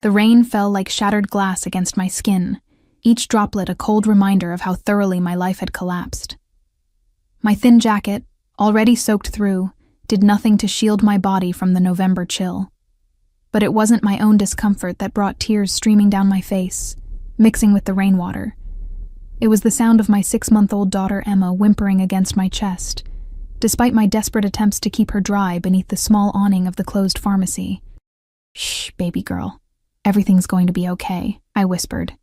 The rain fell like shattered glass against my skin, each droplet a cold reminder of how thoroughly my life had collapsed. My thin jacket, already soaked through, did nothing to shield my body from the November chill. But it wasn't my own discomfort that brought tears streaming down my face, mixing with the rainwater. It was the sound of my 6-month-old daughter Emma whimpering against my chest, despite my desperate attempts to keep her dry beneath the small awning of the closed pharmacy. "Shh, baby girl. Everything's going to be okay," I whispered,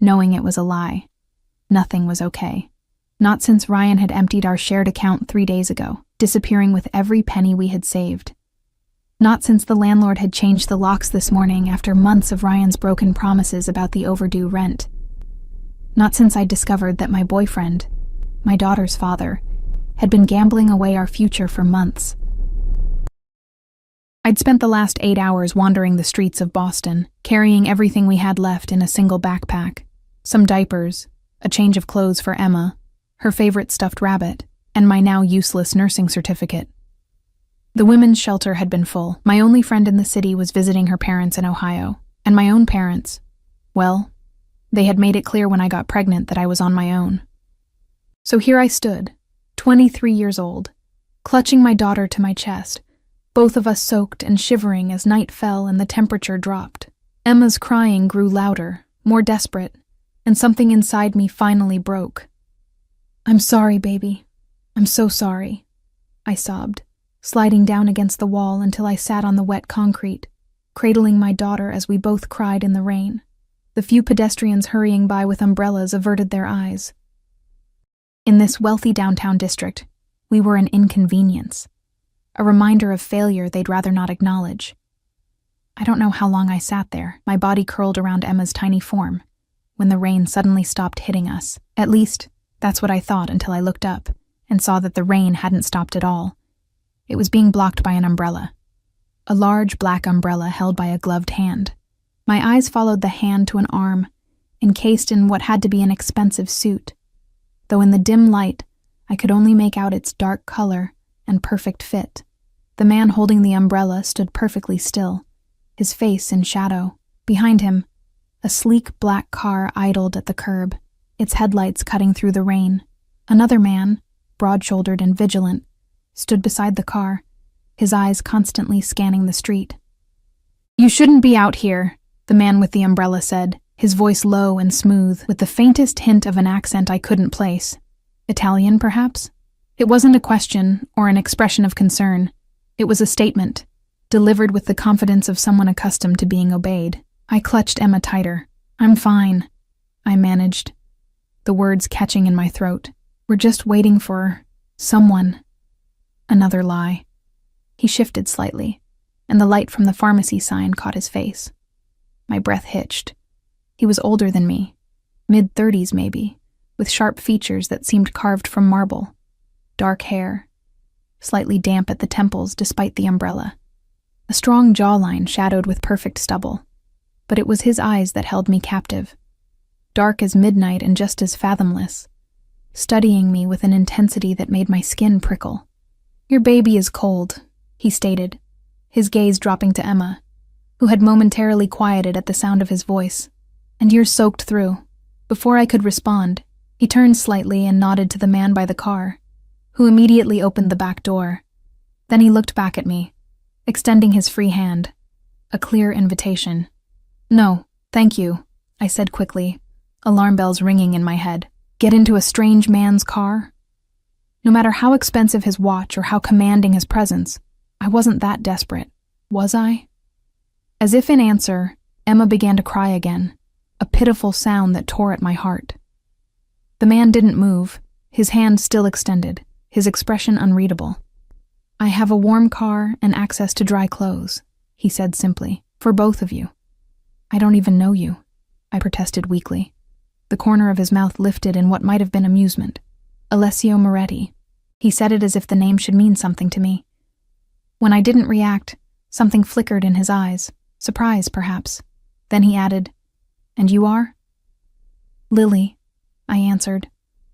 knowing it was a lie. Nothing was okay. Not since Ryan had emptied our shared account 3 days ago, disappearing with every penny we had saved. Not since the landlord had changed the locks this morning after months of Ryan's broken promises about the overdue rent. Not since I discovered that my boyfriend, my daughter's father, had been gambling away our future for months. I'd spent the last 8 hours wandering the streets of Boston, carrying everything we had left in a single backpack. Some diapers, a change of clothes for Emma, her favorite stuffed rabbit, and my now useless nursing certificate. The women's shelter had been full. My only friend in the city was visiting her parents in Ohio, and my own parents, well, they had made it clear when I got pregnant that I was on my own. So here I stood, 23 years old, clutching my daughter to my chest, both of us soaked and shivering as night fell and the temperature dropped. Emma's crying grew louder, more desperate, and something inside me finally broke. "I'm sorry, baby. I'm so sorry," I sobbed, sliding down against the wall until I sat on the wet concrete, cradling my daughter as we both cried in the rain. The few pedestrians hurrying by with umbrellas averted their eyes. In this wealthy downtown district, we were an inconvenience, a reminder of failure they'd rather not acknowledge. I don't know how long I sat there, my body curled around Emma's tiny form, when the rain suddenly stopped hitting us. At least, that's what I thought until I looked up and saw that the rain hadn't stopped at all. It was being blocked by an umbrella, a large black umbrella held by a gloved hand. My eyes followed the hand to an arm, encased in what had to be an expensive suit, though in the dim light, I could only make out its dark color and perfect fit. The man holding the umbrella stood perfectly still, his face in shadow. Behind him, a sleek black car idled at the curb, its headlights cutting through the rain. Another man, broad-shouldered and vigilant, stood beside the car, his eyes constantly scanning the street. "You shouldn't be out here," the man with the umbrella said, his voice low and smooth, with the faintest hint of an accent I couldn't place. Italian, perhaps? It wasn't a question or an expression of concern. It was a statement, delivered with the confidence of someone accustomed to being obeyed. I clutched Emma tighter. "I'm fine," I managed, the words catching in my throat. "We're just waiting for someone." Another lie. He shifted slightly, and the light from the pharmacy sign caught his face. My breath hitched. He was older than me, mid-30s maybe, with sharp features that seemed carved from marble, dark hair, slightly damp at the temples despite the umbrella, a strong jawline shadowed with perfect stubble. But it was his eyes that held me captive, dark as midnight and just as fathomless, studying me with an intensity that made my skin prickle. "Your baby is cold," he stated, his gaze dropping to Emma, who had momentarily quieted at the sound of his voice. "And you're soaked through." Before I could respond, he turned slightly and nodded to the man by the car, who immediately opened the back door. Then he looked back at me, extending his free hand, a clear invitation. "No, thank you," I said quickly, alarm bells ringing in my head. Get into a strange man's car? No matter how expensive his watch or how commanding his presence, I wasn't that desperate, was I? As if in answer, Emma began to cry again, a pitiful sound that tore at my heart. The man didn't move, his hand still extended, his expression unreadable. "I have a warm car and access to dry clothes," he said simply, "for both of you." "I don't even know you," I protested weakly. The corner of his mouth lifted in what might have been amusement. "Alessio Moretti." He said it as if the name should mean something to me. When I didn't react, something flickered in his eyes, surprise perhaps. Then he added, "And you are?" "Lily," I answered,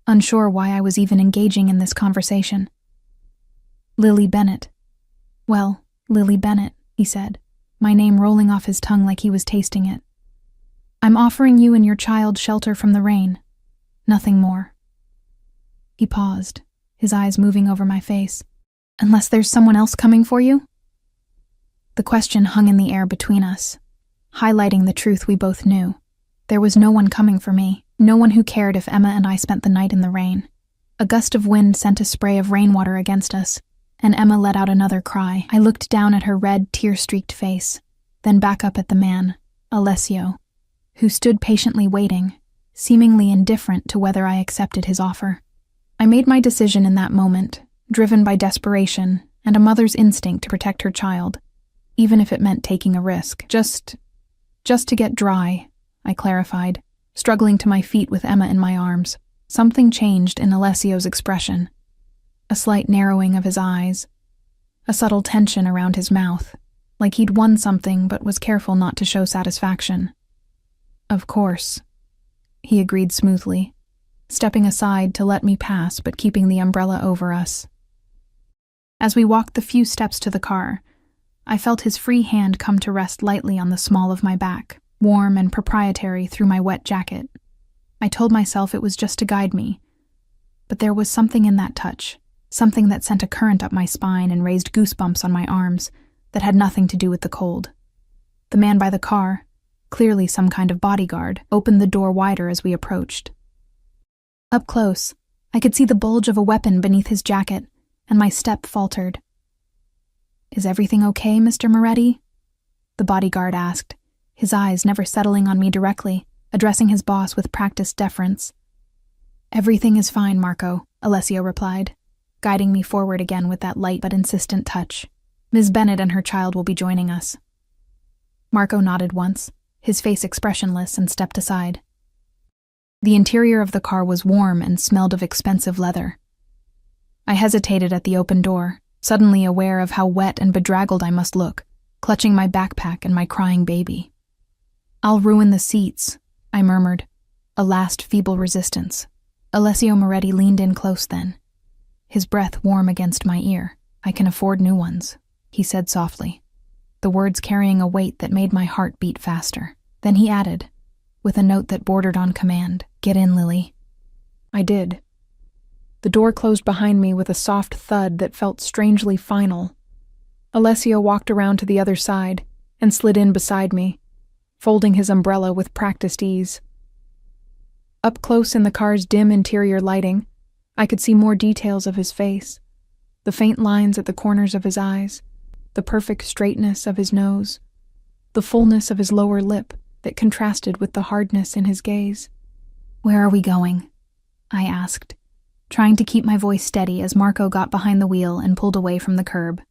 unsure why I was even engaging in this conversation. "Lily Bennett." "Well, Lily Bennett," he said, my name rolling off his tongue like he was tasting it. I'm offering you and your child shelter from the rain. Nothing more. He paused, his eyes moving over my face. Unless there's someone else coming for you? The question hung in the air between us, highlighting the truth we both knew. There was no one coming for me, no one who cared if Emma and I spent the night in the rain. A gust of wind sent a spray of rainwater against us, and Emma let out another cry. I looked down at her red, tear-streaked face, then back up at the man, Alessio, who stood patiently waiting, seemingly indifferent to whether I accepted his offer. I made my decision in that moment, driven by desperation and a mother's instinct to protect her child, even if it meant taking a risk. Just to get dry, I clarified, struggling to my feet with Emma in my arms. Something changed in Alessio's expression. A slight narrowing of his eyes, a subtle tension around his mouth, like he'd won something but was careful not to show satisfaction. Of course, he agreed smoothly, stepping aside to let me pass but keeping the umbrella over us. As we walked the few steps to the car, I felt his free hand come to rest lightly on the small of my back, warm and proprietary through my wet jacket. I told myself it was just to guide me, but there was something in that touch, something that sent a current up my spine and raised goosebumps on my arms that had nothing to do with the cold. The man by the car, clearly some kind of bodyguard, opened the door wider as we approached. Up close, I could see the bulge of a weapon beneath his jacket, and my step faltered. "Is everything okay, Mr. Moretti?" the bodyguard asked, his eyes never settling on me directly, addressing his boss with practiced deference. "Everything is fine, Marco," Alessio replied, guiding me forward again with that light but insistent touch. "Ms. Bennett and her child will be joining us." Marco nodded once, his face expressionless, and stepped aside. The interior of the car was warm and smelled of expensive leather. I hesitated at the open door, suddenly aware of how wet and bedraggled I must look, clutching my backpack and my crying baby. "I'll ruin the seats," I murmured, a last feeble resistance. Alessio Moretti leaned in close then, his breath warm against my ear. "I can afford new ones," he said softly, the words carrying a weight that made my heart beat faster. Then he added, with a note that bordered on command, "Get in, Lily." I did. The door closed behind me with a soft thud that felt strangely final. Alessio walked around to the other side and slid in beside me, folding his umbrella with practiced ease. Up close in the car's dim interior lighting, I could see more details of his face, the faint lines at the corners of his eyes, the perfect straightness of his nose, the fullness of his lower lip that contrasted with the hardness in his gaze. "Where are we going?" I asked, trying to keep my voice steady as Marco got behind the wheel and pulled away from the curb.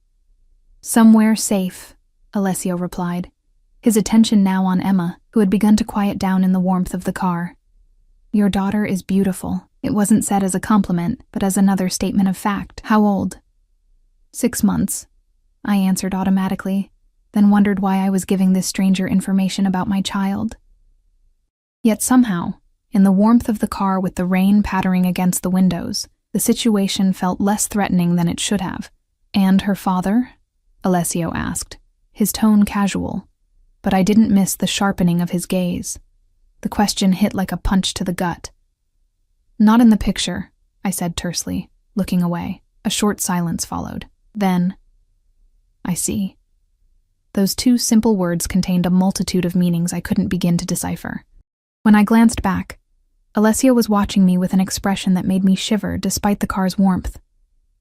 "Somewhere safe," Alessio replied, his attention now on Emma, who had begun to quiet down in the warmth of the car. "Your daughter is beautiful." It wasn't said as a compliment, but as another statement of fact. "How old?" 6 months, I answered automatically, then wondered why I was giving this stranger information about my child. Yet somehow, in the warmth of the car with the rain pattering against the windows, the situation felt less threatening than it should have. "And her father?" Alessio asked, his tone casual, but I didn't miss the sharpening of his gaze. The question hit like a punch to the gut. "Not in the picture," I said tersely, looking away. A short silence followed. Then, "I see." Those 2 simple words contained a multitude of meanings I couldn't begin to decipher. When I glanced back, Alessio was watching me with an expression that made me shiver despite the car's warmth,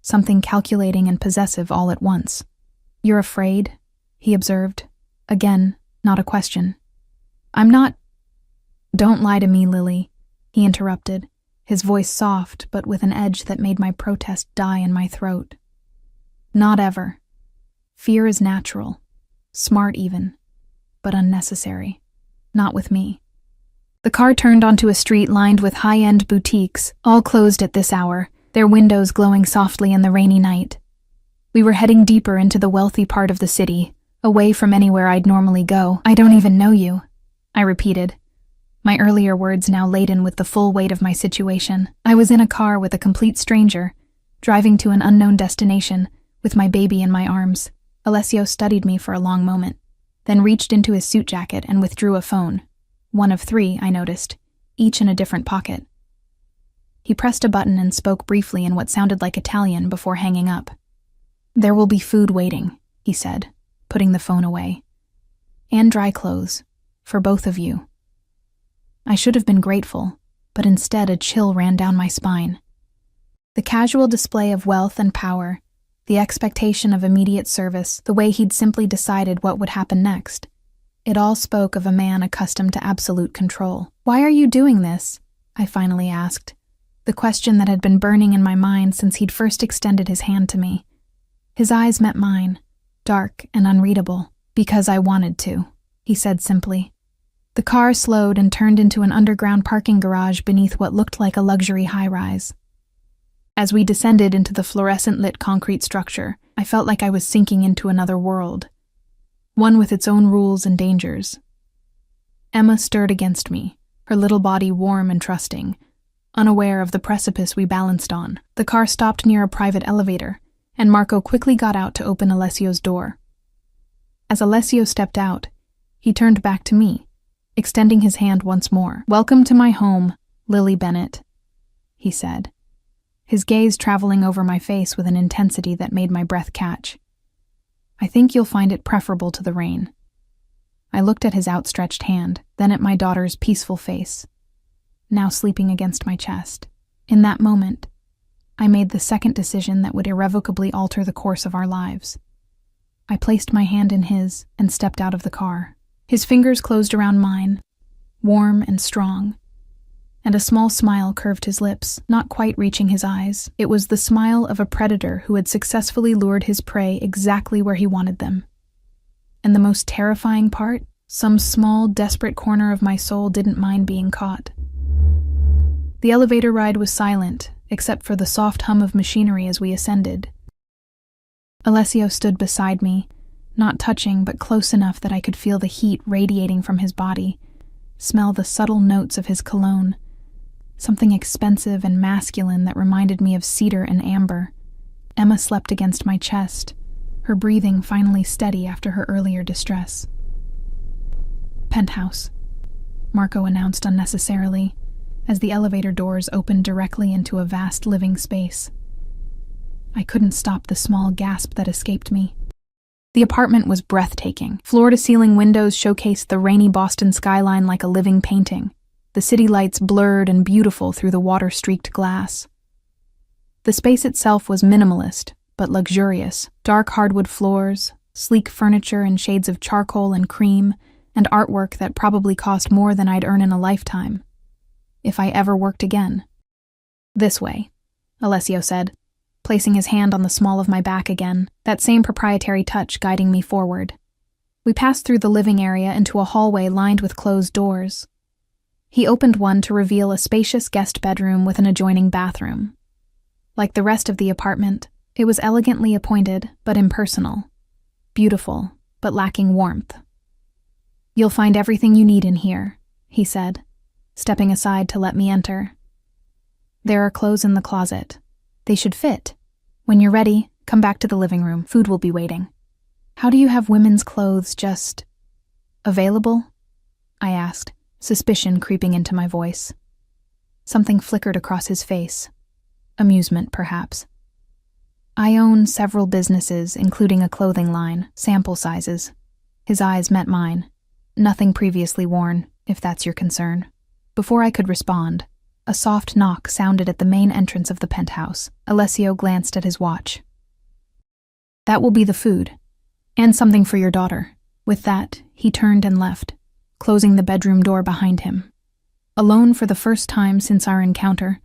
something calculating and possessive all at once. "You're afraid?" he observed. Again, not a question. "I'm not—" "Don't lie to me, Lily," he interrupted, his voice soft but with an edge that made my protest die in my throat. "Not ever. Fear is natural, smart even, but unnecessary. Not with me." The car turned onto a street lined with high-end boutiques, all closed at this hour, their windows glowing softly in the rainy night. We were heading deeper into the wealthy part of the city, away from anywhere I'd normally go. "I don't even know you," I repeated, my earlier words now laden with the full weight of my situation. I was in a car with a complete stranger, driving to an unknown destination, with my baby in my arms. Alessio studied me for a long moment, then reached into his suit jacket and withdrew a phone. One of 3, I noticed, each in a different pocket. He pressed a button and spoke briefly in what sounded like Italian before hanging up. "There will be food waiting," he said, putting the phone away. "And dry clothes, for both of you." I should have been grateful, but instead a chill ran down my spine. The casual display of wealth and power, the expectation of immediate service, the way he'd simply decided what would happen next. It all spoke of a man accustomed to absolute control. "Why are you doing this?" I finally asked, the question that had been burning in my mind since he'd first extended his hand to me. His eyes met mine, dark and unreadable. "Because I wanted to," he said simply. The car slowed and turned into an underground parking garage beneath what looked like a luxury high-rise. As we descended into the fluorescent-lit concrete structure, I felt like I was sinking into another world, one with its own rules and dangers. Emma stirred against me, her little body warm and trusting, unaware of the precipice we balanced on. The car stopped near a private elevator, and Marco quickly got out to open Alessio's door. As Alessio stepped out, he turned back to me, extending his hand once more. "Welcome to my home, Lily Bennett," he said, his gaze traveling over my face with an intensity that made my breath catch. "I think you'll find it preferable to the rain." I looked at his outstretched hand, then at my daughter's peaceful face, now sleeping against my chest. In that moment, I made the second decision that would irrevocably alter the course of our lives. I placed my hand in his and stepped out of the car. His fingers closed around mine, warm and strong, and a small smile curved his lips, not quite reaching his eyes. It was the smile of a predator who had successfully lured his prey exactly where he wanted them. And the most terrifying part, some small, desperate corner of my soul didn't mind being caught. The elevator ride was silent, except for the soft hum of machinery as we ascended. Alessio stood beside me, not touching but close enough that I could feel the heat radiating from his body, smell the subtle notes of his cologne, something expensive and masculine that reminded me of cedar and amber. Emma slept against my chest, her breathing finally steady after her earlier distress. "Penthouse," Marco announced unnecessarily, as the elevator doors opened directly into a vast living space. I couldn't stop the small gasp that escaped me. The apartment was breathtaking. Floor-to-ceiling windows showcased the rainy Boston skyline like a living painting, the city lights blurred and beautiful through the water-streaked glass. The space itself was minimalist, but luxurious. Dark hardwood floors, sleek furniture in shades of charcoal and cream, and artwork that probably cost more than I'd earn in a lifetime, if I ever worked again. "This way," Alessio said, placing his hand on the small of my back again, that same proprietary touch guiding me forward. We passed through the living area into a hallway lined with closed doors. He opened one to reveal a spacious guest bedroom with an adjoining bathroom. Like the rest of the apartment, it was elegantly appointed but impersonal, beautiful but lacking warmth. "You'll find everything you need in here," he said, stepping aside to let me enter. "There are clothes in the closet. They should fit. When you're ready, come back to the living room. Food will be waiting." "How do you have women's clothes just available?" I asked, suspicion creeping into my voice. Something flickered across his face. Amusement, perhaps. "I own several businesses, including a clothing line, sample sizes." His eyes met mine. "Nothing previously worn, if that's your concern." Before I could respond, a soft knock sounded at the main entrance of the penthouse. Alessio glanced at his watch. "That will be the food, and something for your daughter." With that, he turned and left, closing the bedroom door behind him. Alone for the first time since our encounter,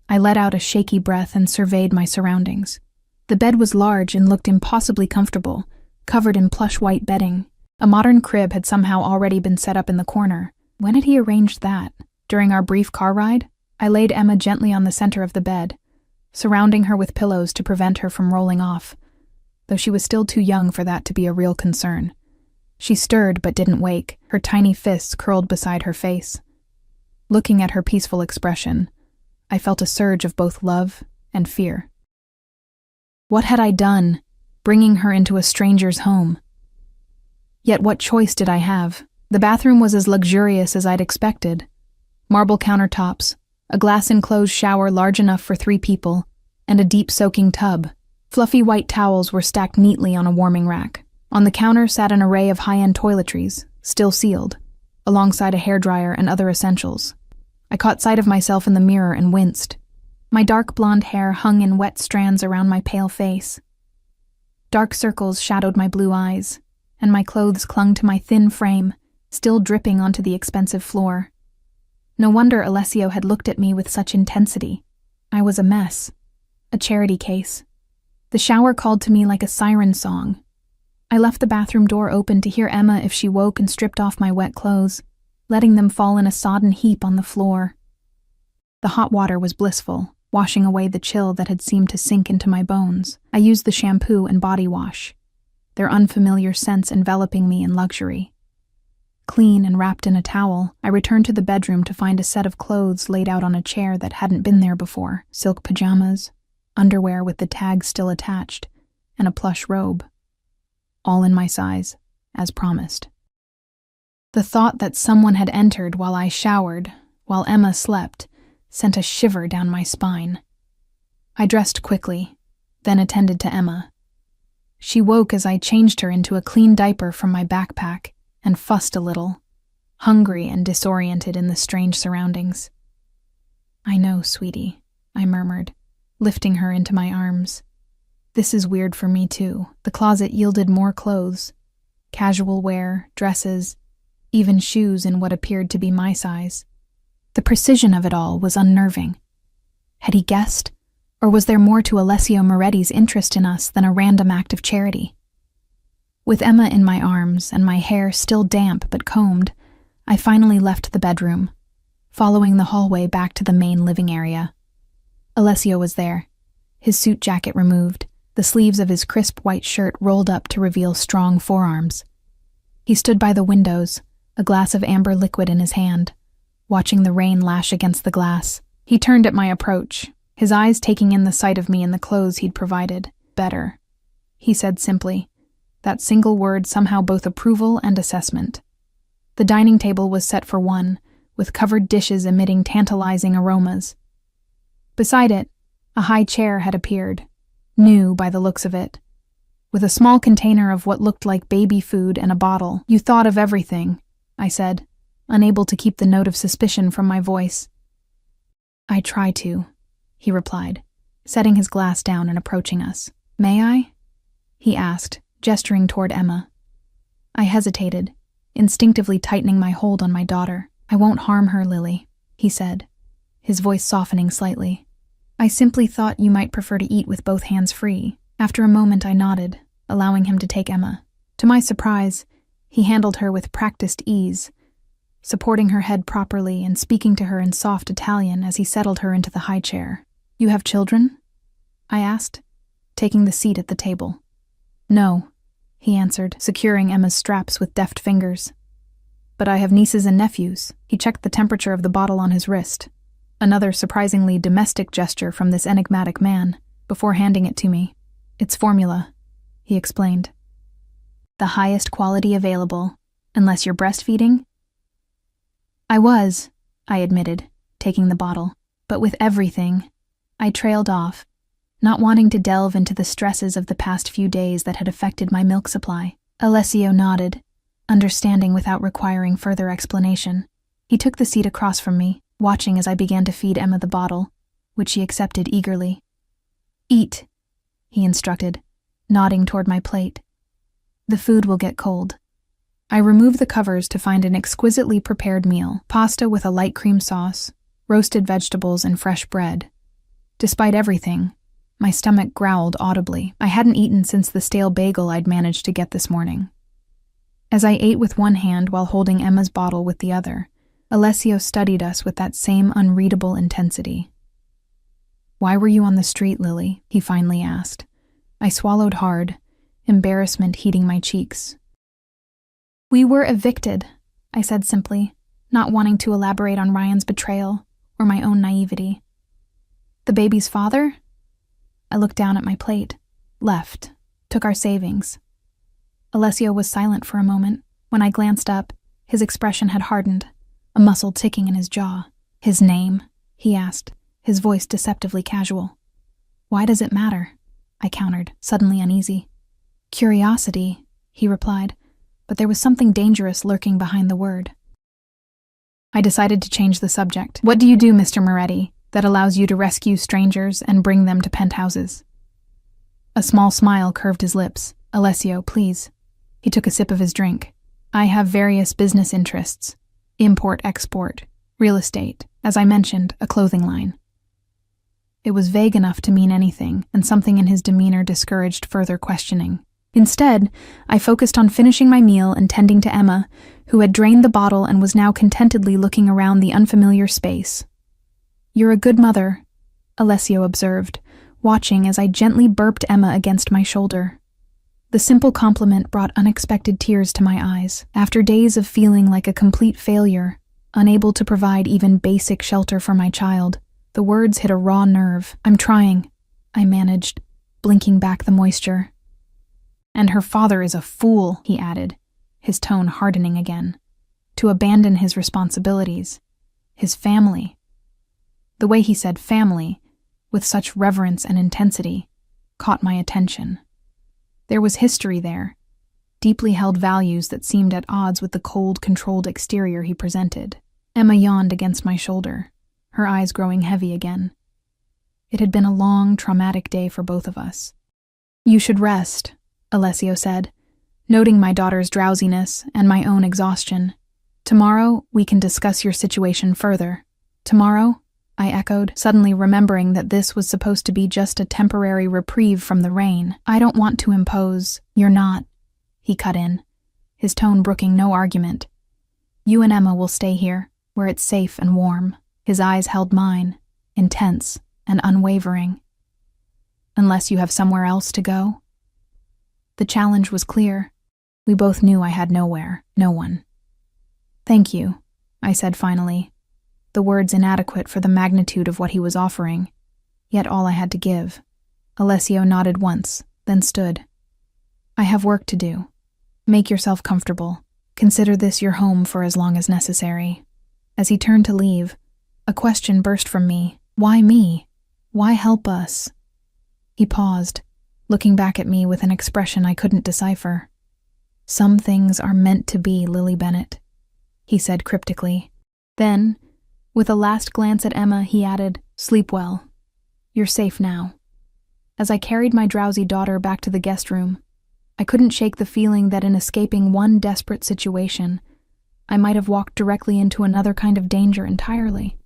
I let out a shaky breath and surveyed my surroundings. The bed was large and looked impossibly comfortable, covered in plush white bedding. A modern crib had somehow already been set up in the corner. When had he arranged that? During our brief car ride, I laid Emma gently on the center of the bed, surrounding her with pillows to prevent her from rolling off, though she was still too young for that to be a real concern. She stirred but didn't wake, her tiny fists curled beside her face. Looking at her peaceful expression, I felt a surge of both love and fear. What had I done, bringing her into a stranger's home? Yet what choice did I have? The bathroom was as luxurious as I'd expected. Marble countertops, a glass-enclosed shower large enough for 3 people, and a deep soaking tub. Fluffy white towels were stacked neatly on a warming rack. On the counter sat an array of high-end toiletries, still sealed, alongside a hairdryer and other essentials. I caught sight of myself in the mirror and winced. My dark blonde hair hung in wet strands around my pale face. Dark circles shadowed my blue eyes, and my clothes clung to my thin frame, still dripping onto the expensive floor. No wonder Alessio had looked at me with such intensity. I was a mess. A charity case. The shower called to me like a siren song. I left the bathroom door open to hear Emma if she woke and stripped off my wet clothes, letting them fall in a sodden heap on the floor. The hot water was blissful, washing away the chill that had seemed to sink into my bones. I used the shampoo and body wash, their unfamiliar scents enveloping me in luxury. Clean and wrapped in a towel, I returned to the bedroom to find a set of clothes laid out on a chair that hadn't been there before. Silk pajamas, underwear with the tags still attached, and a plush robe. All in my size, as promised. The thought that someone had entered while I showered, while Emma slept, sent a shiver down my spine. I dressed quickly, then attended to Emma. She woke as I changed her into a clean diaper from my backpack and fussed a little, hungry and disoriented in the strange surroundings. "I know, sweetie," I murmured, lifting her into my arms. "This is weird for me too." The closet yielded more clothes. Casual wear, dresses, even shoes in what appeared to be my size. The precision of it all was unnerving. Had he guessed, or was there more to Alessio Moretti's interest in us than a random act of charity? With Emma in my arms and my hair still damp but combed, I finally left the bedroom, following the hallway back to the main living area. Alessio was there, his suit jacket removed, the sleeves of his crisp white shirt rolled up to reveal strong forearms. He stood by the windows, a glass of amber liquid in his hand, watching the rain lash against the glass. He turned at my approach, his eyes taking in the sight of me in the clothes he'd provided. "Better," he said simply, that single word somehow both approval and assessment. The dining table was set for one, with covered dishes emitting tantalizing aromas. Beside it, a high chair had appeared, new by the looks of it, with a small container of what looked like baby food and a bottle. "You thought of everything," I said, unable to keep the note of suspicion from my voice. "I try to," he replied, setting his glass down and approaching us. "May I?" he asked, gesturing toward Emma. I hesitated, instinctively tightening my hold on my daughter. "I won't harm her, Lily," he said, his voice softening slightly. "I simply thought you might prefer to eat with both hands free." After a moment I nodded, allowing him to take Emma. To my surprise, he handled her with practiced ease, supporting her head properly and speaking to her in soft Italian as he settled her into the high chair. "You have children?" I asked, taking the seat at the table. "No," he answered, securing Emma's straps with deft fingers. "But I have nieces and nephews." He checked the temperature of the bottle on his wrist, another surprisingly domestic gesture from this enigmatic man, before handing it to me. "It's formula," he explained. "The highest quality available, unless you're breastfeeding?" I was, I admitted, taking the bottle. But with everything, I trailed off, not wanting to delve into the stresses of the past few days that had affected my milk supply. Alessio nodded, understanding without requiring further explanation. He took the seat across from me, watching as I began to feed Emma the bottle, which she accepted eagerly. "Eat," he instructed, nodding toward my plate. "The food will get cold." I removed the covers to find an exquisitely prepared meal, pasta with a light cream sauce, roasted vegetables, and fresh bread. Despite everything, my stomach growled audibly. I hadn't eaten since the stale bagel I'd managed to get this morning. As I ate with one hand while holding Emma's bottle with the other, Alessio studied us with that same unreadable intensity. "Why were you on the street, Lily?" he finally asked. I swallowed hard, embarrassment heating my cheeks. "We were evicted," I said simply, not wanting to elaborate on Ryan's betrayal or my own naivety. "The baby's father?" I looked down at my plate, left, took our savings. Alessio was silent for a moment. When I glanced up, his expression had hardened, a muscle ticking in his jaw. "His name?" he asked, his voice deceptively casual. "Why does it matter?" I countered, suddenly uneasy. "Curiosity," he replied, but there was something dangerous lurking behind the word. I decided to change the subject. "What do you do, Mr. Moretti, that allows you to rescue strangers and bring them to penthouses?" A small smile curved his lips. "Alessio, please." He took a sip of his drink. "I have various business interests. Import-export, real estate, as I mentioned, a clothing line." It was vague enough to mean anything, and something in his demeanor discouraged further questioning. Instead, I focused on finishing my meal and tending to Emma, who had drained the bottle and was now contentedly looking around the unfamiliar space. "You're a good mother," Alessio observed, watching as I gently burped Emma against my shoulder. The simple compliment brought unexpected tears to my eyes. After days of feeling like a complete failure, unable to provide even basic shelter for my child, the words hit a raw nerve. "I'm trying," I managed, blinking back the moisture. "And her father is a fool," he added, his tone hardening again. "To abandon his responsibilities, his family." The way he said family, with such reverence and intensity, caught my attention. There was history there, deeply held values that seemed at odds with the cold, controlled exterior he presented. Emma yawned against my shoulder, her eyes growing heavy again. It had been a long, traumatic day for both of us. "You should rest," Alessio said, noting my daughter's drowsiness and my own exhaustion. "Tomorrow, we can discuss your situation further." "Tomorrow?" I echoed, suddenly remembering that this was supposed to be just a temporary reprieve from the rain. "I don't want to impose." "You're not," he cut in, his tone brooking no argument. "You and Emma will stay here, where it's safe and warm." His eyes held mine, intense and unwavering. "Unless you have somewhere else to go?" The challenge was clear. We both knew I had nowhere, no one. "Thank you," I said finally, the words inadequate for the magnitude of what he was offering, yet all I had to give. Alessio nodded once, then stood. "I have work to do. Make yourself comfortable. Consider this your home for as long as necessary." As he turned to leave, a question burst from me. "Why me? Why help us?" He paused, looking back at me with an expression I couldn't decipher. "Some things are meant to be, Lily Bennett," he said cryptically. Then, with a last glance at Emma, he added, "Sleep well. You're safe now." As I carried my drowsy daughter back to the guest room, I couldn't shake the feeling that in escaping one desperate situation, I might have walked directly into another kind of danger entirely,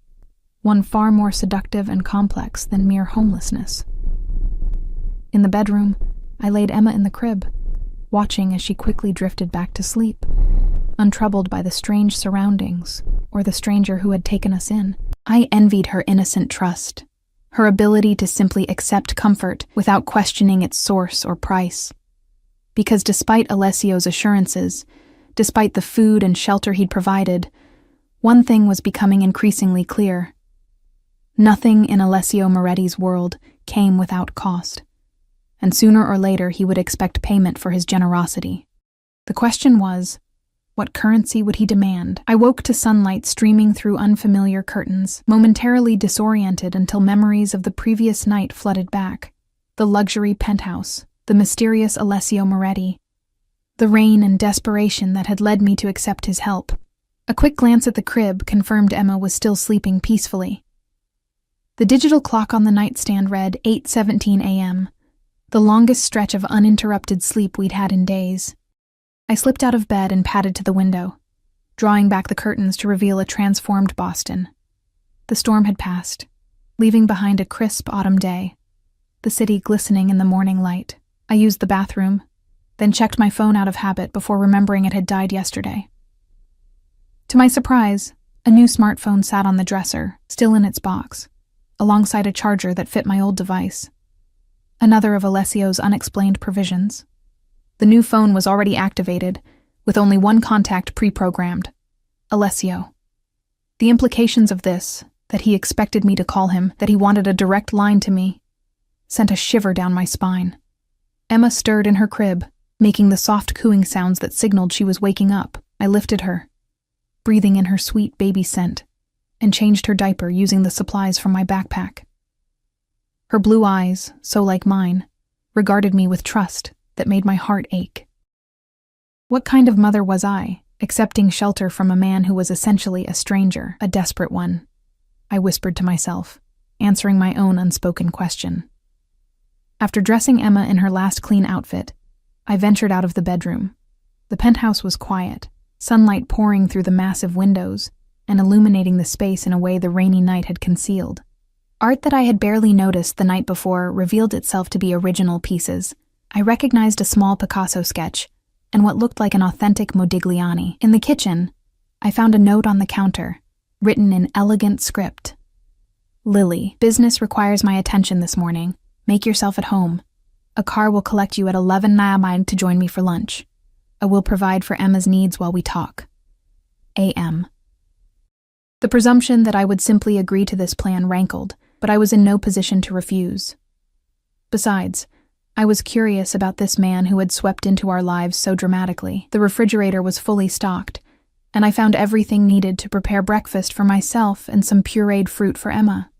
one far more seductive and complex than mere homelessness. In the bedroom, I laid Emma in the crib, watching as she quickly drifted back to sleep, untroubled by the strange surroundings or the stranger who had taken us in. I envied her innocent trust, her ability to simply accept comfort without questioning its source or price. Because despite Alessio's assurances, despite the food and shelter he'd provided, one thing was becoming increasingly clear. Nothing in Alessio Moretti's world came without cost, and sooner or later he would expect payment for his generosity. The question was, what currency would he demand? I woke to sunlight streaming through unfamiliar curtains, momentarily disoriented until memories of the previous night flooded back. The luxury penthouse, the mysterious Alessio Moretti, the rain and desperation that had led me to accept his help. A quick glance at the crib confirmed Emma was still sleeping peacefully. The digital clock on the nightstand read 8:17 a.m., the longest stretch of uninterrupted sleep we'd had in days. I slipped out of bed and padded to the window, drawing back the curtains to reveal a transformed Boston. The storm had passed, leaving behind a crisp autumn day, the city glistening in the morning light. I used the bathroom, then checked my phone out of habit before remembering it had died yesterday. To my surprise, a new smartphone sat on the dresser, still in its box, alongside a charger that fit my old device. Another of Alessio's unexplained provisions. The new phone was already activated, with only one contact pre-programmed: Alessio. The implications of this, that he expected me to call him, that he wanted a direct line to me, sent a shiver down my spine. Emma stirred in her crib, making the soft cooing sounds that signaled she was waking up. I lifted her, breathing in her sweet baby scent, and changed her diaper using the supplies from my backpack. Her blue eyes, so like mine, regarded me with trust that made my heart ache. What kind of mother was I, accepting shelter from a man who was essentially a stranger, a desperate one? I whispered to myself, answering my own unspoken question. After dressing Emma in her last clean outfit, I ventured out of the bedroom. The penthouse was quiet, sunlight pouring through the massive windows and illuminating the space in a way the rainy night had concealed. Art that I had barely noticed the night before revealed itself to be original pieces. I recognized a small Picasso sketch and what looked like an authentic Modigliani. In the kitchen, I found a note on the counter, written in elegant script. Lily, business requires my attention this morning. Make yourself at home. A car will collect you at 11 a.m. to join me for lunch. I will provide for Emma's needs while we talk. A.M. The presumption that I would simply agree to this plan rankled, but I was in no position to refuse. Besides, I was curious about this man who had swept into our lives so dramatically. The refrigerator was fully stocked, and I found everything needed to prepare breakfast for myself and some pureed fruit for Emma.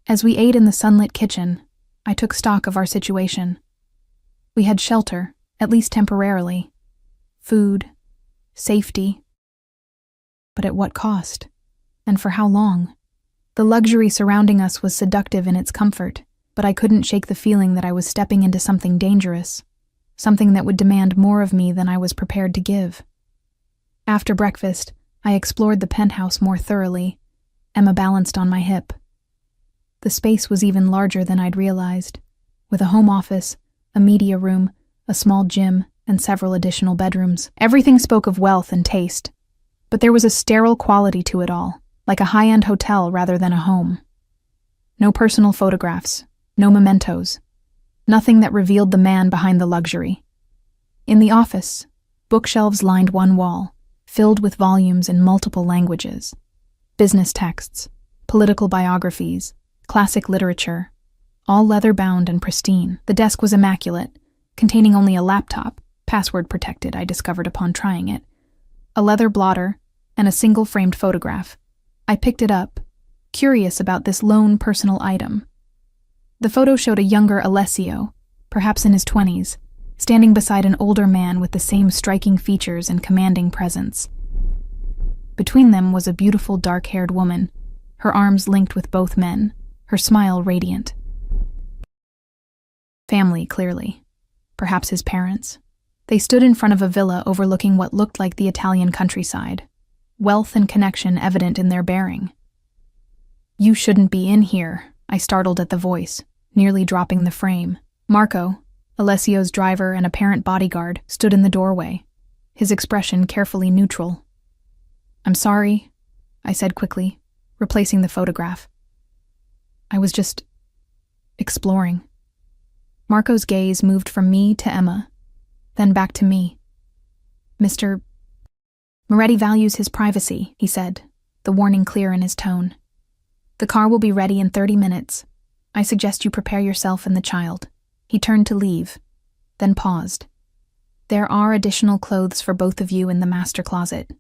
As we ate in the sunlit kitchen, I took stock of our situation. We had shelter, at least temporarily, food, safety. But at what cost? And for how long? The luxury surrounding us was seductive in its comfort, but I couldn't shake the feeling that I was stepping into something dangerous, something that would demand more of me than I was prepared to give. After breakfast, I explored the penthouse more thoroughly, Emma balanced on my hip. The space was even larger than I'd realized, with a home office, a media room, a small gym, and several additional bedrooms. Everything spoke of wealth and taste, but there was a sterile quality to it all, like a high-end hotel rather than a home. No personal photographs, no mementos, nothing that revealed the man behind the luxury. In the office, bookshelves lined one wall, filled with volumes in multiple languages. Business texts, political biographies, classic literature, all leather-bound and pristine. The desk was immaculate, containing only a laptop, password-protected, I discovered upon trying it, a leather blotter, and a single framed photograph. I picked it up, curious about this lone personal item. The photo showed a younger Alessio, perhaps in his 20s, standing beside an older man with the same striking features and commanding presence. Between them was a beautiful dark-haired woman, her arms linked with both men, her smile radiant. Family, clearly. Perhaps his parents. They stood in front of a villa overlooking what looked like the Italian countryside, wealth and connection evident in their bearing. "You shouldn't be in here," I startled at the voice, nearly dropping the frame. Marco, Alessio's driver and apparent bodyguard, stood in the doorway, his expression carefully neutral. "I'm sorry," I said quickly, replacing the photograph. "I was just exploring." Marco's gaze moved from me to Emma, then back to me. "Mr. Moretti values his privacy," he said, the warning clear in his tone. "The car will be ready in 30 minutes. I suggest you prepare yourself and the child." He turned to leave, then paused. "There are additional clothes for both of you in the master closet.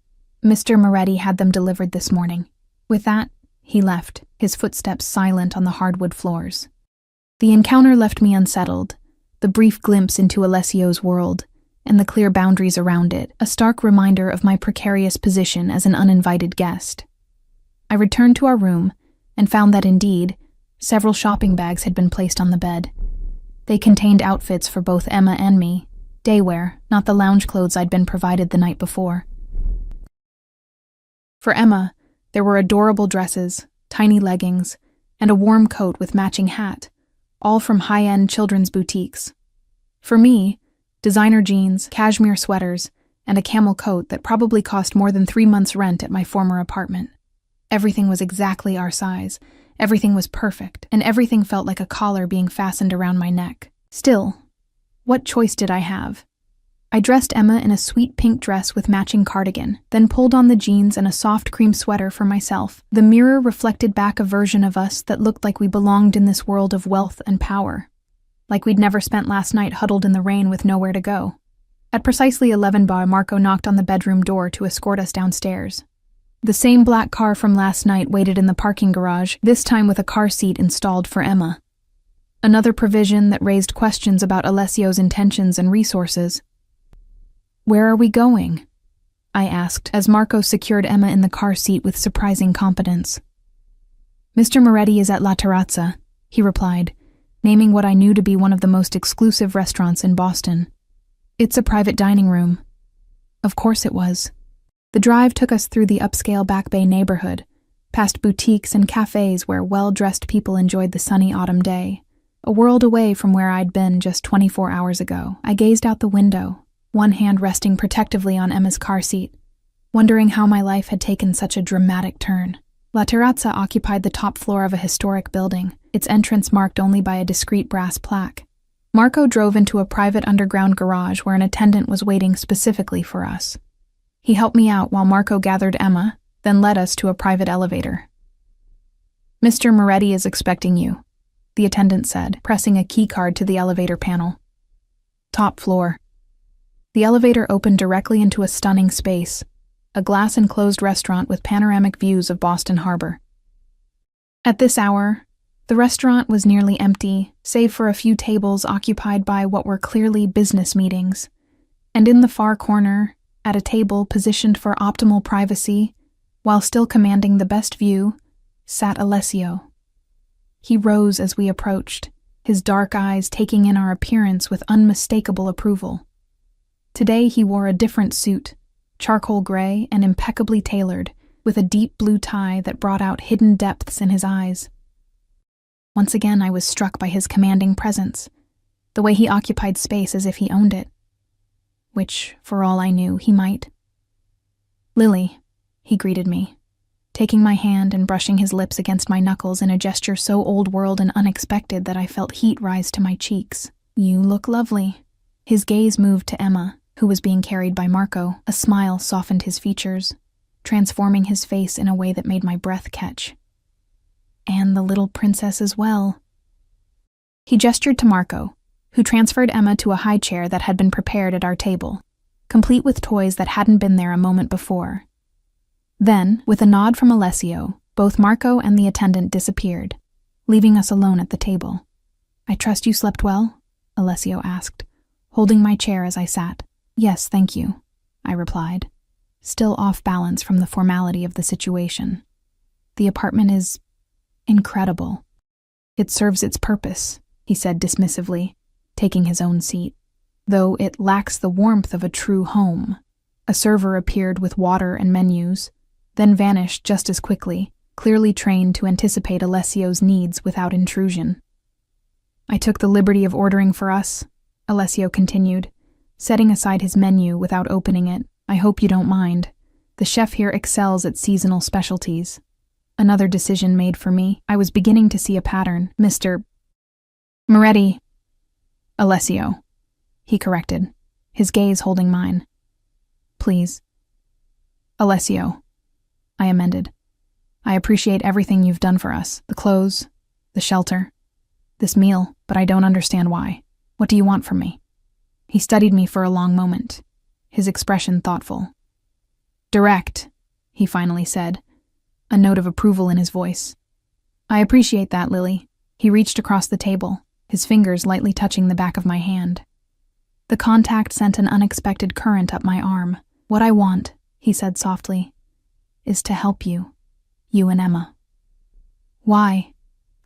Mr. Moretti had them delivered this morning." With that, he left, his footsteps silent on the hardwood floors. The encounter left me unsettled, the brief glimpse into Alessio's world, and the clear boundaries around it, a stark reminder of my precarious position as an uninvited guest. I returned to our room and found that indeed, several shopping bags had been placed on the bed. They contained outfits for both Emma and me, daywear, not the lounge clothes I'd been provided the night before. For Emma, there were adorable dresses, tiny leggings, and a warm coat with matching hat, all from high-end children's boutiques. For me, designer jeans, cashmere sweaters, and a camel coat that probably cost more than 3 months' rent at my former apartment. Everything was exactly our size, everything was perfect, and everything felt like a collar being fastened around my neck. Still, what choice did I have? I dressed Emma in a sweet pink dress with matching cardigan, then pulled on the jeans and a soft cream sweater for myself. The mirror reflected back a version of us that looked like we belonged in this world of wealth and power, like we'd never spent last night huddled in the rain with nowhere to go. At precisely 11 bar, Marco knocked on the bedroom door to escort us downstairs. The same black car from last night waited in the parking garage, this time with a car seat installed for Emma. Another provision that raised questions about Alessio's intentions and resources. "Where are we going?" I asked as Marco secured Emma in the car seat with surprising competence. "Mr. Moretti is at La Terrazza," he replied, naming what I knew to be one of the most exclusive restaurants in Boston. "It's a private dining room." Of course it was. The drive took us through the upscale Back Bay neighborhood, past boutiques and cafes where well-dressed people enjoyed the sunny autumn day. A world away from where I'd been just 24 hours ago, I gazed out the window, one hand resting protectively on Emma's car seat, wondering how my life had taken such a dramatic turn. La Terrazza occupied the top floor of a historic building, its entrance marked only by a discreet brass plaque. Marco drove into a private underground garage where an attendant was waiting specifically for us. He helped me out while Marco gathered Emma, then led us to a private elevator. "Mr. Moretti is expecting you," the attendant said, pressing a keycard to the elevator panel. Top floor. The elevator opened directly into a stunning space, a glass-enclosed restaurant with panoramic views of Boston Harbor. At this hour, the restaurant was nearly empty, save for a few tables occupied by what were clearly business meetings. And in the far corner, at a table positioned for optimal privacy, while still commanding the best view, sat Alessio. He rose as we approached, his dark eyes taking in our appearance with unmistakable approval. Today he wore a different suit, charcoal gray and impeccably tailored, with a deep blue tie that brought out hidden depths in his eyes. Once again I was struck by his commanding presence, the way he occupied space as if he owned it. Which, for all I knew, he might. "Lily," he greeted me, taking my hand and brushing his lips against my knuckles in a gesture so old-world and unexpected that I felt heat rise to my cheeks. "You look lovely." His gaze moved to Emma, who was being carried by Marco. A smile softened his features, transforming his face in a way that made my breath catch. "And the little princess as well." He gestured to Marco, who transferred Emma to a high chair that had been prepared at our table, complete with toys that hadn't been there a moment before. Then, with a nod from Alessio, both Marco and the attendant disappeared, leaving us alone at the table. "I trust you slept well?" Alessio asked, holding my chair as I sat. "Yes, thank you," I replied, still off balance from the formality of the situation. "The apartment is incredible." "It serves its purpose," he said dismissively, taking his own seat. "Though it lacks the warmth of a true home." A server appeared with water and menus, then vanished just as quickly, clearly trained to anticipate Alessio's needs without intrusion. "I took the liberty of ordering for us," Alessio continued, setting aside his menu without opening it. "I hope you don't mind. The chef here excels at seasonal specialties." Another decision made for me. I was beginning to see a pattern. "Mr. Moretti." "Alessio," he corrected, his gaze holding mine. "Please." "Alessio," I amended. "I appreciate everything you've done for us. The clothes, the shelter, this meal, but I don't understand why. What do you want from me?" He studied me for a long moment, his expression thoughtful. "Direct," he finally said, a note of approval in his voice. "I appreciate that, Lily." He reached across the table, his fingers lightly touching the back of my hand. The contact sent an unexpected current up my arm. "What I want," he said softly, "is to help you and Emma." "Why?"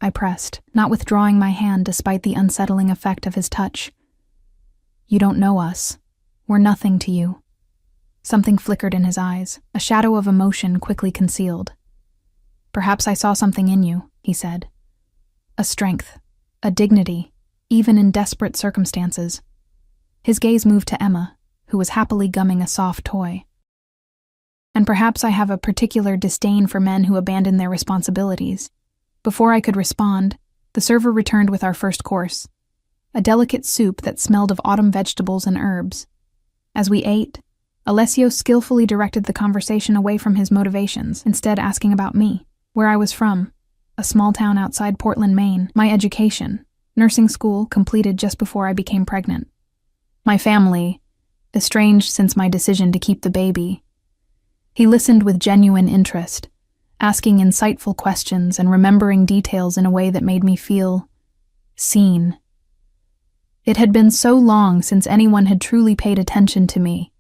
I pressed, not withdrawing my hand despite the unsettling effect of his touch. "You don't know us. We're nothing to you." Something flickered in his eyes, a shadow of emotion quickly concealed. "Perhaps I saw something in you," he said. "A strength, a dignity, even in desperate circumstances." His gaze moved to Emma, who was happily gumming a soft toy. "And perhaps I have a particular disdain for men who abandon their responsibilities." Before I could respond, the server returned with our first course, a delicate soup that smelled of autumn vegetables and herbs. As we ate, Alessio skillfully directed the conversation away from his motivations, instead asking about me, where I was from, a small town outside Portland, Maine, my education, nursing school completed just before I became pregnant. My family, estranged since my decision to keep the baby. He listened with genuine interest, asking insightful questions and remembering details in a way that made me feel seen. It had been so long since anyone had truly paid attention to me,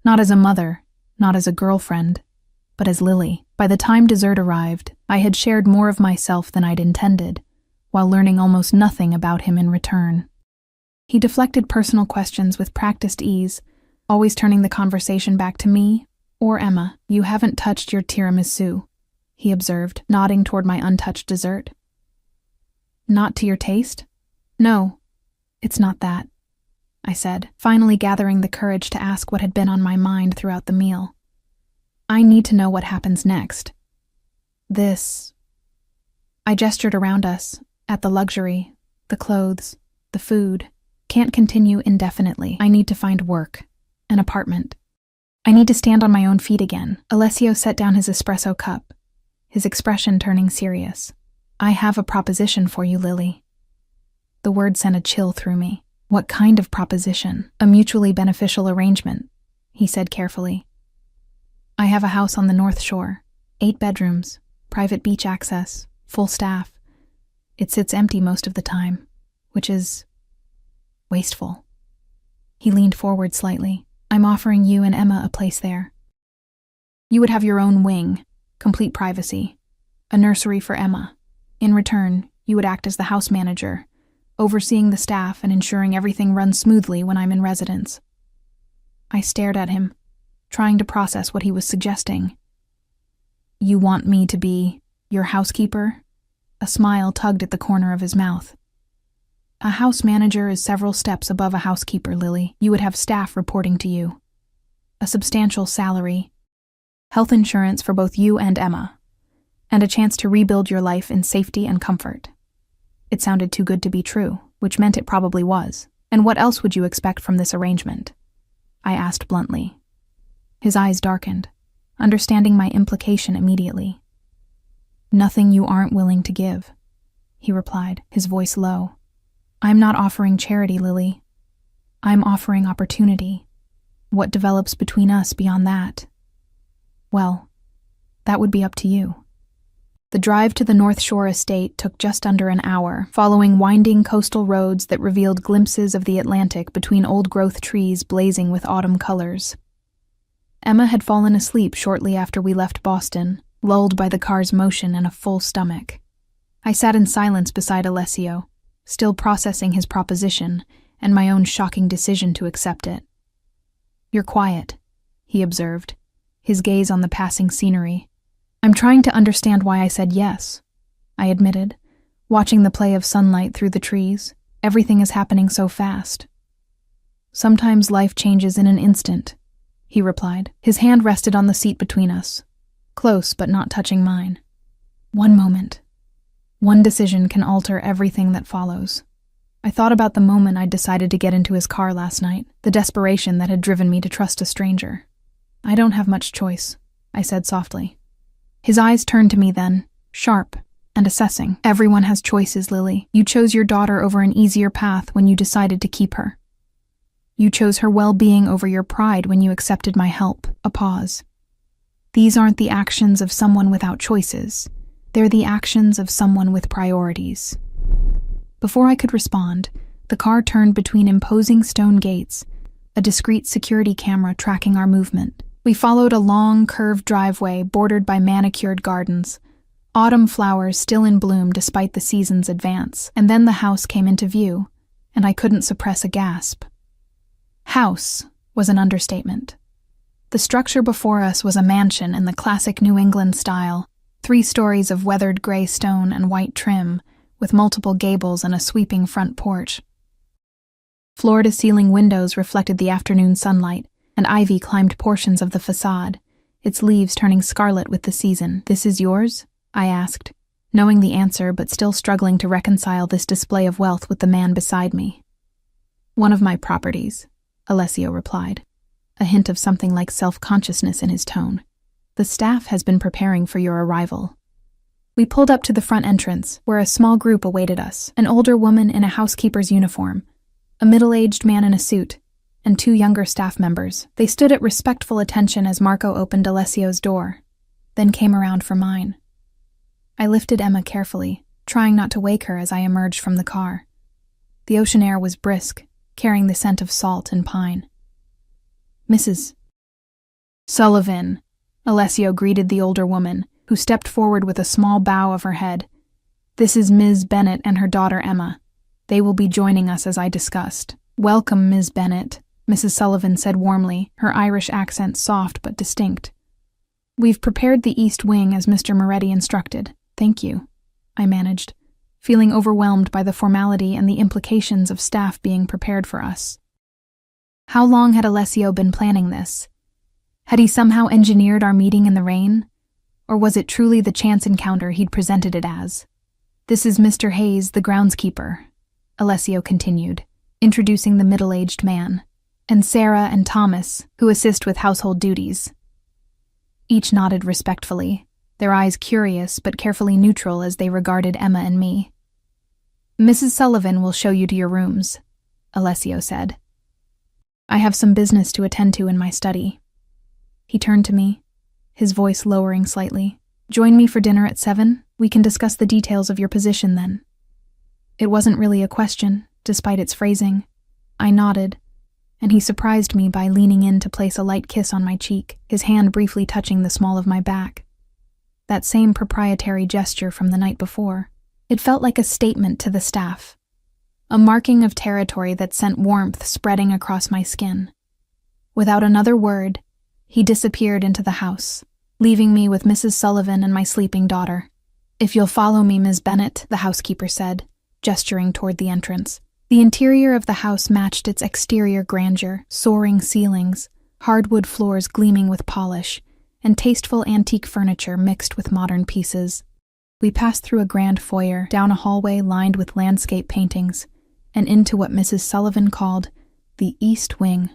not as a mother, not as a girlfriend, but as Lily. By the time dessert arrived, I had shared more of myself than I'd intended, while learning almost nothing about him in return. He deflected personal questions with practiced ease, always turning the conversation back to me or Emma. "You haven't touched your tiramisu," he observed, nodding toward my untouched dessert. "Not to your taste?" "No, it's not that," I said, finally gathering the courage to ask what had been on my mind throughout the meal. "I need to know what happens next. This..." I gestured around us, at the luxury, the clothes, the food. "Can't continue indefinitely. I need to find work, an apartment. I need to stand on my own feet again." Alessio set down his espresso cup, his expression turning serious. "I have a proposition for you, Lily." The word sent a chill through me. "What kind of proposition?" "A mutually beneficial arrangement," he said carefully. "I have a house on the North Shore, 8 bedrooms, private beach access, full staff. It sits empty most of the time, which is wasteful." He leaned forward slightly. "I'm offering you and Emma a place there. You would have your own wing, complete privacy, a nursery for Emma. In return, you would act as the house manager, overseeing the staff and ensuring everything runs smoothly when I'm in residence." I stared at him, trying to process what he was suggesting. "You want me to be your housekeeper?" A smile tugged at the corner of his mouth. "A house manager is several steps above a housekeeper, Lily. You would have staff reporting to you, a substantial salary, health insurance for both you and Emma, and a chance to rebuild your life in safety and comfort." It sounded too good to be true, which meant it probably was. "And what else would you expect from this arrangement?" I asked bluntly. His eyes darkened, understanding my implication immediately. "Nothing you aren't willing to give," he replied, his voice low. "I'm not offering charity, Lily. I'm offering opportunity. What develops between us beyond that? Well, that would be up to you." The drive to the North Shore estate took just under an hour, following winding coastal roads that revealed glimpses of the Atlantic between old-growth trees blazing with autumn colors. Emma had fallen asleep shortly after we left Boston, lulled by the car's motion and a full stomach. I sat in silence beside Alessio, still processing his proposition and my own shocking decision to accept it. "You're quiet," he observed, his gaze on the passing scenery. "I'm trying to understand why I said yes," I admitted, watching the play of sunlight through the trees. "Everything is happening so fast." "Sometimes life changes in an instant," he replied. His hand rested on the seat between us, close but not touching mine. "One moment. One decision can alter everything that follows." I thought about the moment I'd decided to get into his car last night, the desperation that had driven me to trust a stranger. "I don't have much choice," I said softly. His eyes turned to me then, sharp and assessing. "Everyone has choices, Lily. You chose your daughter over an easier path when you decided to keep her. You chose her well-being over your pride when you accepted my help." A pause. "These aren't the actions of someone without choices. They're the actions of someone with priorities." Before I could respond, the car turned between imposing stone gates, a discreet security camera tracking our movement. We followed a long, curved driveway bordered by manicured gardens, autumn flowers still in bloom despite the season's advance, and then the house came into view, and I couldn't suppress a gasp. House was an understatement. The structure before us was a mansion in the classic New England style, 3 stories of weathered gray stone and white trim, with multiple gables and a sweeping front porch. Floor-to-ceiling windows reflected the afternoon sunlight, and ivy climbed portions of the facade, its leaves turning scarlet with the season. "This is yours?" I asked, knowing the answer but still struggling to reconcile this display of wealth with the man beside me. "One of my properties," Alessio replied, a hint of something like self-consciousness in his tone. "The staff has been preparing for your arrival." We pulled up to the front entrance, where a small group awaited us, an older woman in a housekeeper's uniform, a middle-aged man in a suit, and 2 younger staff members. They stood at respectful attention as Marco opened Alessio's door, then came around for mine. I lifted Emma carefully, trying not to wake her as I emerged from the car. The ocean air was brisk, carrying the scent of salt and pine. "Mrs. Sullivan," Alessio greeted the older woman, who stepped forward with a small bow of her head. "This is Ms. Bennett and her daughter Emma. They will be joining us as I discussed." "Welcome, Ms. Bennett," Mrs. Sullivan said warmly, her Irish accent soft but distinct. "We've prepared the East Wing as Mr. Moretti instructed. Thank you," I managed, feeling overwhelmed by the formality and the implications of staff being prepared for us. How long had Alessio been planning this? Had he somehow engineered our meeting in the rain? Or was it truly the chance encounter he'd presented it as? "This is Mr. Hayes, the groundskeeper," Alessio continued, introducing the middle-aged man, "and Sarah and Thomas, who assist with household duties." Each nodded respectfully, their eyes curious but carefully neutral as they regarded Emma and me. "Mrs. Sullivan will show you to your rooms," Alessio said. "I have some business to attend to in my study." He turned to me, his voice lowering slightly. "Join me for dinner at 7? We can discuss the details of your position then." It wasn't really a question, despite its phrasing. I nodded, and he surprised me by leaning in to place a light kiss on my cheek, his hand briefly touching the small of my back. That same proprietary gesture from the night before. It felt like a statement to the staff, a marking of territory that sent warmth spreading across my skin. Without another word, he disappeared into the house, leaving me with Mrs. Sullivan and my sleeping daughter. "If you'll follow me, Ms. Bennett," the housekeeper said, gesturing toward the entrance. The interior of the house matched its exterior grandeur, soaring ceilings, hardwood floors gleaming with polish, and tasteful antique furniture mixed with modern pieces. We passed through a grand foyer, down a hallway lined with landscape paintings, and into what Mrs. Sullivan called the East Wing.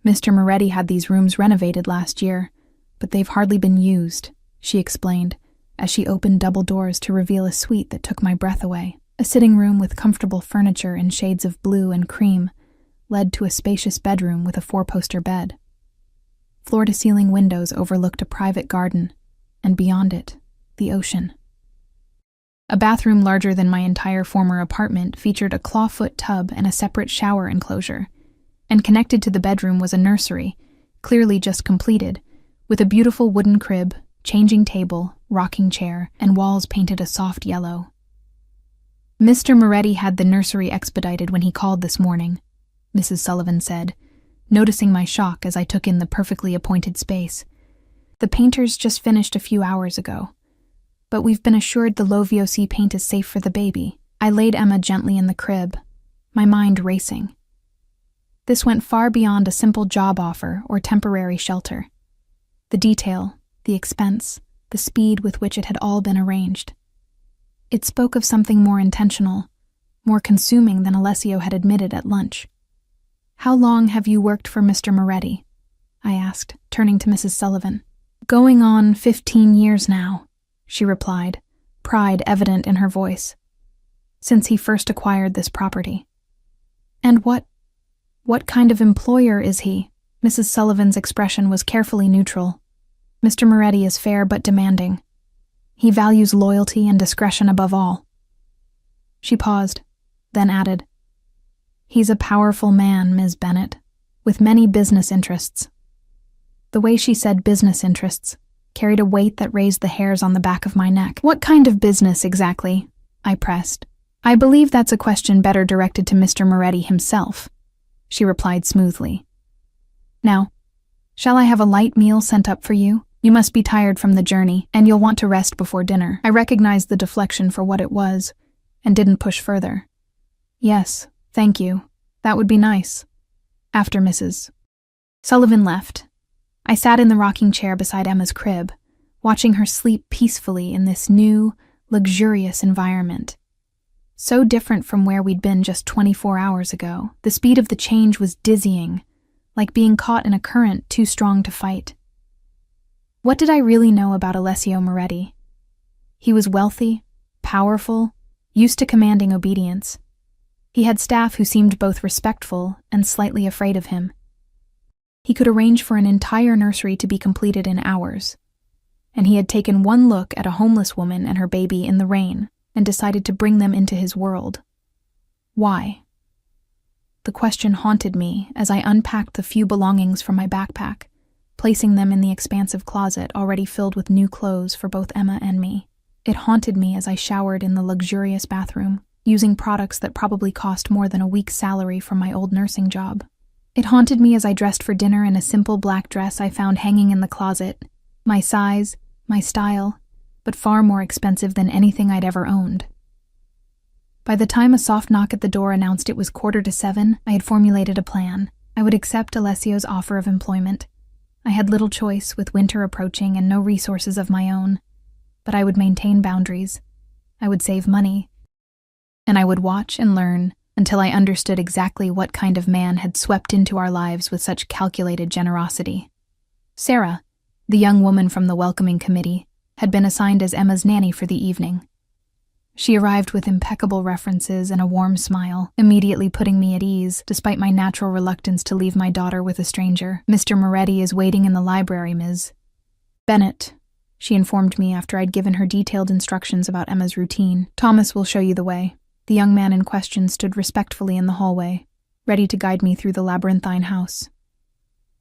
"Mr. Moretti had these rooms renovated last year, but they've hardly been used," she explained, as she opened double doors to reveal a suite that took my breath away. A sitting room with comfortable furniture in shades of blue and cream led to a spacious bedroom with a 4-poster bed. Floor-to-ceiling windows overlooked a private garden, and beyond it, the ocean. A bathroom larger than my entire former apartment featured a clawfoot tub and a separate shower enclosure, and connected to the bedroom was a nursery, clearly just completed, with a beautiful wooden crib, changing table, rocking chair, and walls painted a soft yellow. "Mr. Moretti had the nursery expedited when he called this morning," Mrs. Sullivan said, noticing my shock as I took in the perfectly appointed space. "The painters just finished a few hours ago, but we've been assured the low VOC paint is safe for the baby." I laid Emma gently in the crib, my mind racing. This went far beyond a simple job offer or temporary shelter. The detail, the expense, the speed with which it had all been arranged. It spoke of something more intentional, more consuming than Alessio had admitted at lunch. "How long have you worked for Mr. Moretti?" I asked, turning to Mrs. Sullivan. "Going on 15 years now," she replied, pride evident in her voice. "Since he first acquired this property." "And what kind of employer is he?" Mrs. Sullivan's expression was carefully neutral. "Mr. Moretti is fair but demanding. He values loyalty and discretion above all." She paused, then added, "He's a powerful man, Ms. Bennett, with many business interests." The way she said business interests carried a weight that raised the hairs on the back of my neck. "What kind of business exactly?" I pressed. "I believe that's a question better directed to Mr. Moretti himself," she replied smoothly. "Now, shall I have a light meal sent up for you? You must be tired from the journey, and you'll want to rest before dinner." I recognized the deflection for what it was, and didn't push further. "Yes, thank you. That would be nice." After Mrs. Sullivan left, I sat in the rocking chair beside Emma's crib, watching her sleep peacefully in this new, luxurious environment. So different from where we'd been just 24 hours ago. The speed of the change was dizzying, like being caught in a current too strong to fight. What did I really know about Alessio Moretti? He was wealthy, powerful, used to commanding obedience. He had staff who seemed both respectful and slightly afraid of him. He could arrange for an entire nursery to be completed in hours, and he had taken one look at a homeless woman and her baby in the rain and decided to bring them into his world. Why? The question haunted me as I unpacked the few belongings from my backpack, placing them in the expansive closet already filled with new clothes for both Emma and me. It haunted me as I showered in the luxurious bathroom, using products that probably cost more than a week's salary from my old nursing job. It haunted me as I dressed for dinner in a simple black dress I found hanging in the closet, my size, my style, but far more expensive than anything I'd ever owned. By the time a soft knock at the door announced it was 7:15, I had formulated a plan. I would accept Alessio's offer of employment. I had little choice with winter approaching and no resources of my own, but I would maintain boundaries. I would save money, and I would watch and learn until I understood exactly what kind of man had swept into our lives with such calculated generosity. Sarah, the young woman from the welcoming committee, had been assigned as Emma's nanny for the evening. She arrived with impeccable references and a warm smile, immediately putting me at ease, despite my natural reluctance to leave my daughter with a stranger. "Mr. Moretti is waiting in the library, Ms. Bennett," she informed me after I'd given her detailed instructions about Emma's routine. "Thomas will show you the way." The young man in question stood respectfully in the hallway, ready to guide me through the labyrinthine house.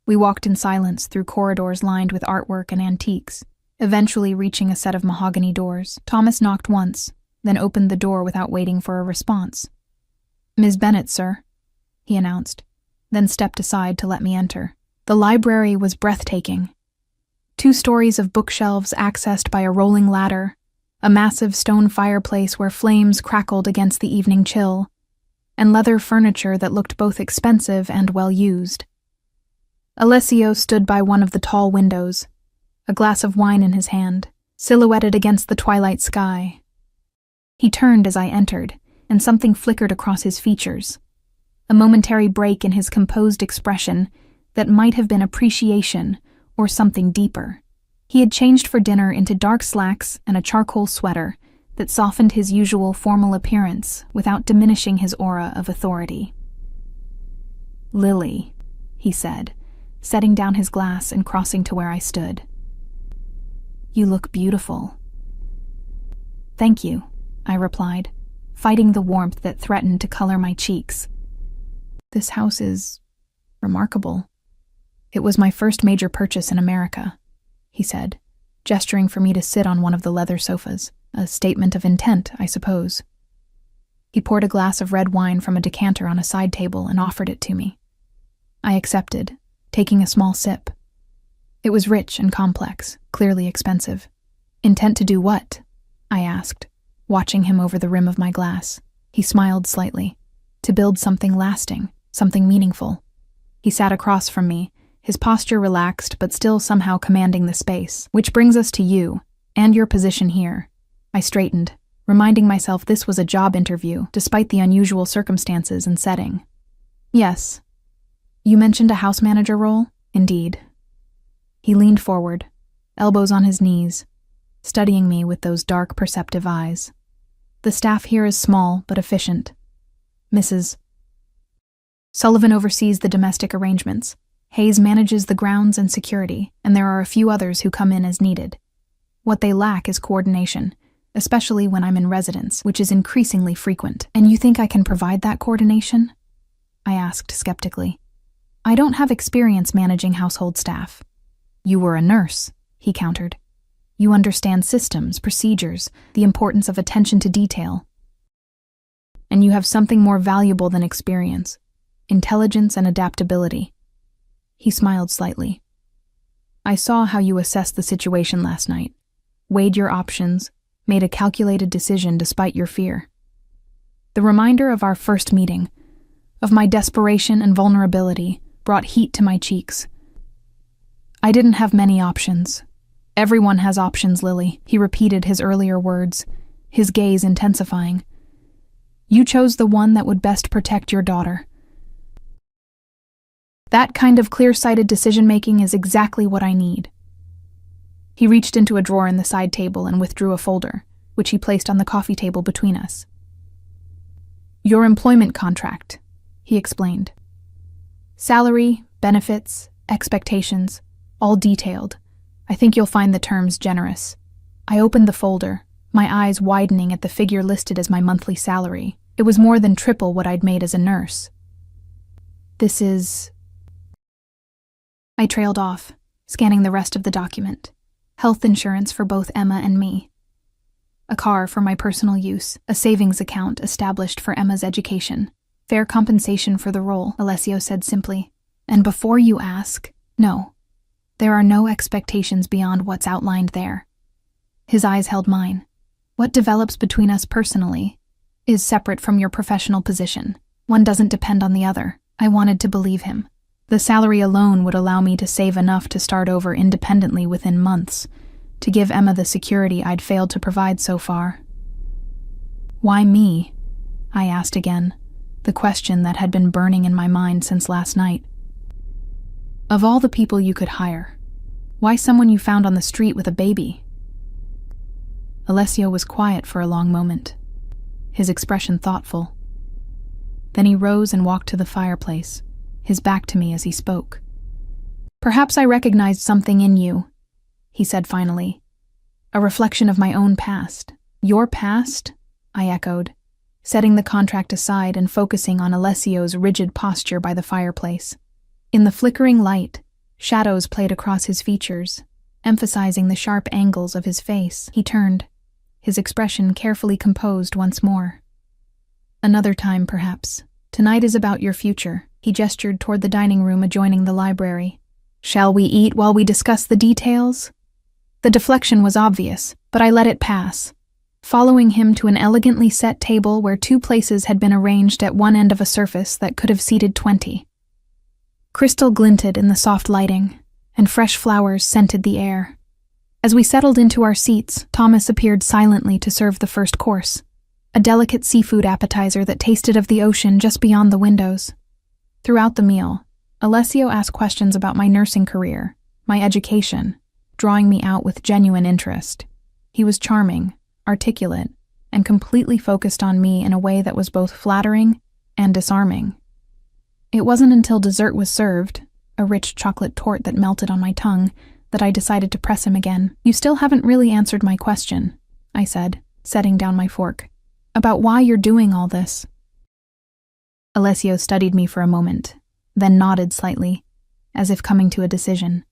We walked in silence through corridors lined with artwork and antiques, eventually reaching a set of mahogany doors. Thomas knocked once, then opened the door without waiting for a response. "Ms. Bennett, sir," he announced, then stepped aside to let me enter. The library was breathtaking. 2 stories of bookshelves accessed by a rolling ladder, a massive stone fireplace where flames crackled against the evening chill, and leather furniture that looked both expensive and well-used. Alessio stood by one of the tall windows, a glass of wine in his hand, silhouetted against the twilight sky. He turned as I entered, and something flickered across his features, a momentary break in his composed expression that might have been appreciation or something deeper. He had changed for dinner into dark slacks and a charcoal sweater that softened his usual formal appearance without diminishing his aura of authority. "Lily," he said, setting down his glass and crossing to where I stood. "You look beautiful." "Thank you," I replied, fighting the warmth that threatened to color my cheeks. "This house is remarkable. It was my first major purchase in America," he said, gesturing for me to sit on one of the leather sofas, a statement of intent, I suppose. He poured a glass of red wine from a decanter on a side table and offered it to me. I accepted, taking a small sip. It was rich and complex, clearly expensive. "Intent to do what?" I asked, watching him over the rim of my glass. He smiled slightly. "To build something lasting, something meaningful." He sat across from me, his posture relaxed but still somehow commanding the space. "Which brings us to you, and your position here." I straightened, reminding myself this was a job interview, despite the unusual circumstances and setting. "Yes. You mentioned a house manager role?" "Indeed." He leaned forward, elbows on his knees, studying me with those dark, perceptive eyes. "The staff here is small but efficient. Mrs. Sullivan oversees the domestic arrangements. Hayes manages the grounds and security, and there are a few others who come in as needed. What they lack is coordination, especially when I'm in residence, which is increasingly frequent." "And you think I can provide that coordination?" I asked skeptically. "I don't have experience managing household staff." "You were a nurse," he countered. "You understand systems, procedures, the importance of attention to detail. And you have something more valuable than experience, intelligence and adaptability." He smiled slightly. "I saw how you assessed the situation last night, weighed your options, made a calculated decision despite your fear. The reminder of our first meeting, of my desperation and vulnerability, brought heat to my cheeks. I didn't have many options. Everyone has options, Lily," he repeated his earlier words, his gaze intensifying. "You chose the one that would best protect your daughter. That kind of clear-sighted decision-making is exactly what I need." He reached into a drawer in the side table and withdrew a folder, which he placed on the coffee table between us. Your employment contract, he explained. Salary, benefits, expectations, all detailed. I think you'll find the terms generous. I opened the folder, my eyes widening at the figure listed as my monthly salary. It was more than triple what I'd made as a nurse. This is... I trailed off, scanning the rest of the document. Health insurance for both Emma and me. A car for my personal use, a savings account established for Emma's education. Fair compensation for the role, Alessio said simply. And before you ask, no. There are no expectations beyond what's outlined there. His eyes held mine. What develops between us personally is separate from your professional position. One doesn't depend on the other. I wanted to believe him. The salary alone would allow me to save enough to start over independently within months, to give Emma the security I'd failed to provide so far. Why me? I asked again, the question that had been burning in my mind since last night. Of all the people you could hire, why someone you found on the street with a baby? Alessio was quiet for a long moment, his expression thoughtful. Then he rose and walked to the fireplace, his back to me as he spoke. Perhaps I recognized something in you, he said finally. A reflection of my own past. Your past? I echoed, setting the contract aside and focusing on Alessio's rigid posture by the fireplace. In the flickering light, shadows played across his features, emphasizing the sharp angles of his face. He turned, his expression carefully composed once more. Another time, perhaps. Tonight is about your future. He gestured toward the dining room adjoining the library. Shall we eat while we discuss the details? The deflection was obvious, but I let it pass, following him to an elegantly set table where 2 places had been arranged at one end of a surface that could have seated 20. Crystal glinted in the soft lighting, and fresh flowers scented the air. As we settled into our seats, Thomas appeared silently to serve the first course, a delicate seafood appetizer that tasted of the ocean just beyond the windows. Throughout the meal, Alessio asked questions about my nursing career, my education, drawing me out with genuine interest. He was charming, articulate, and completely focused on me in a way that was both flattering and disarming. It wasn't until dessert was served, a rich chocolate torte that melted on my tongue, that I decided to press him again. You still haven't really answered my question, I said, setting down my fork, about why you're doing all this. Alessio studied me for a moment, then nodded slightly, as if coming to a decision.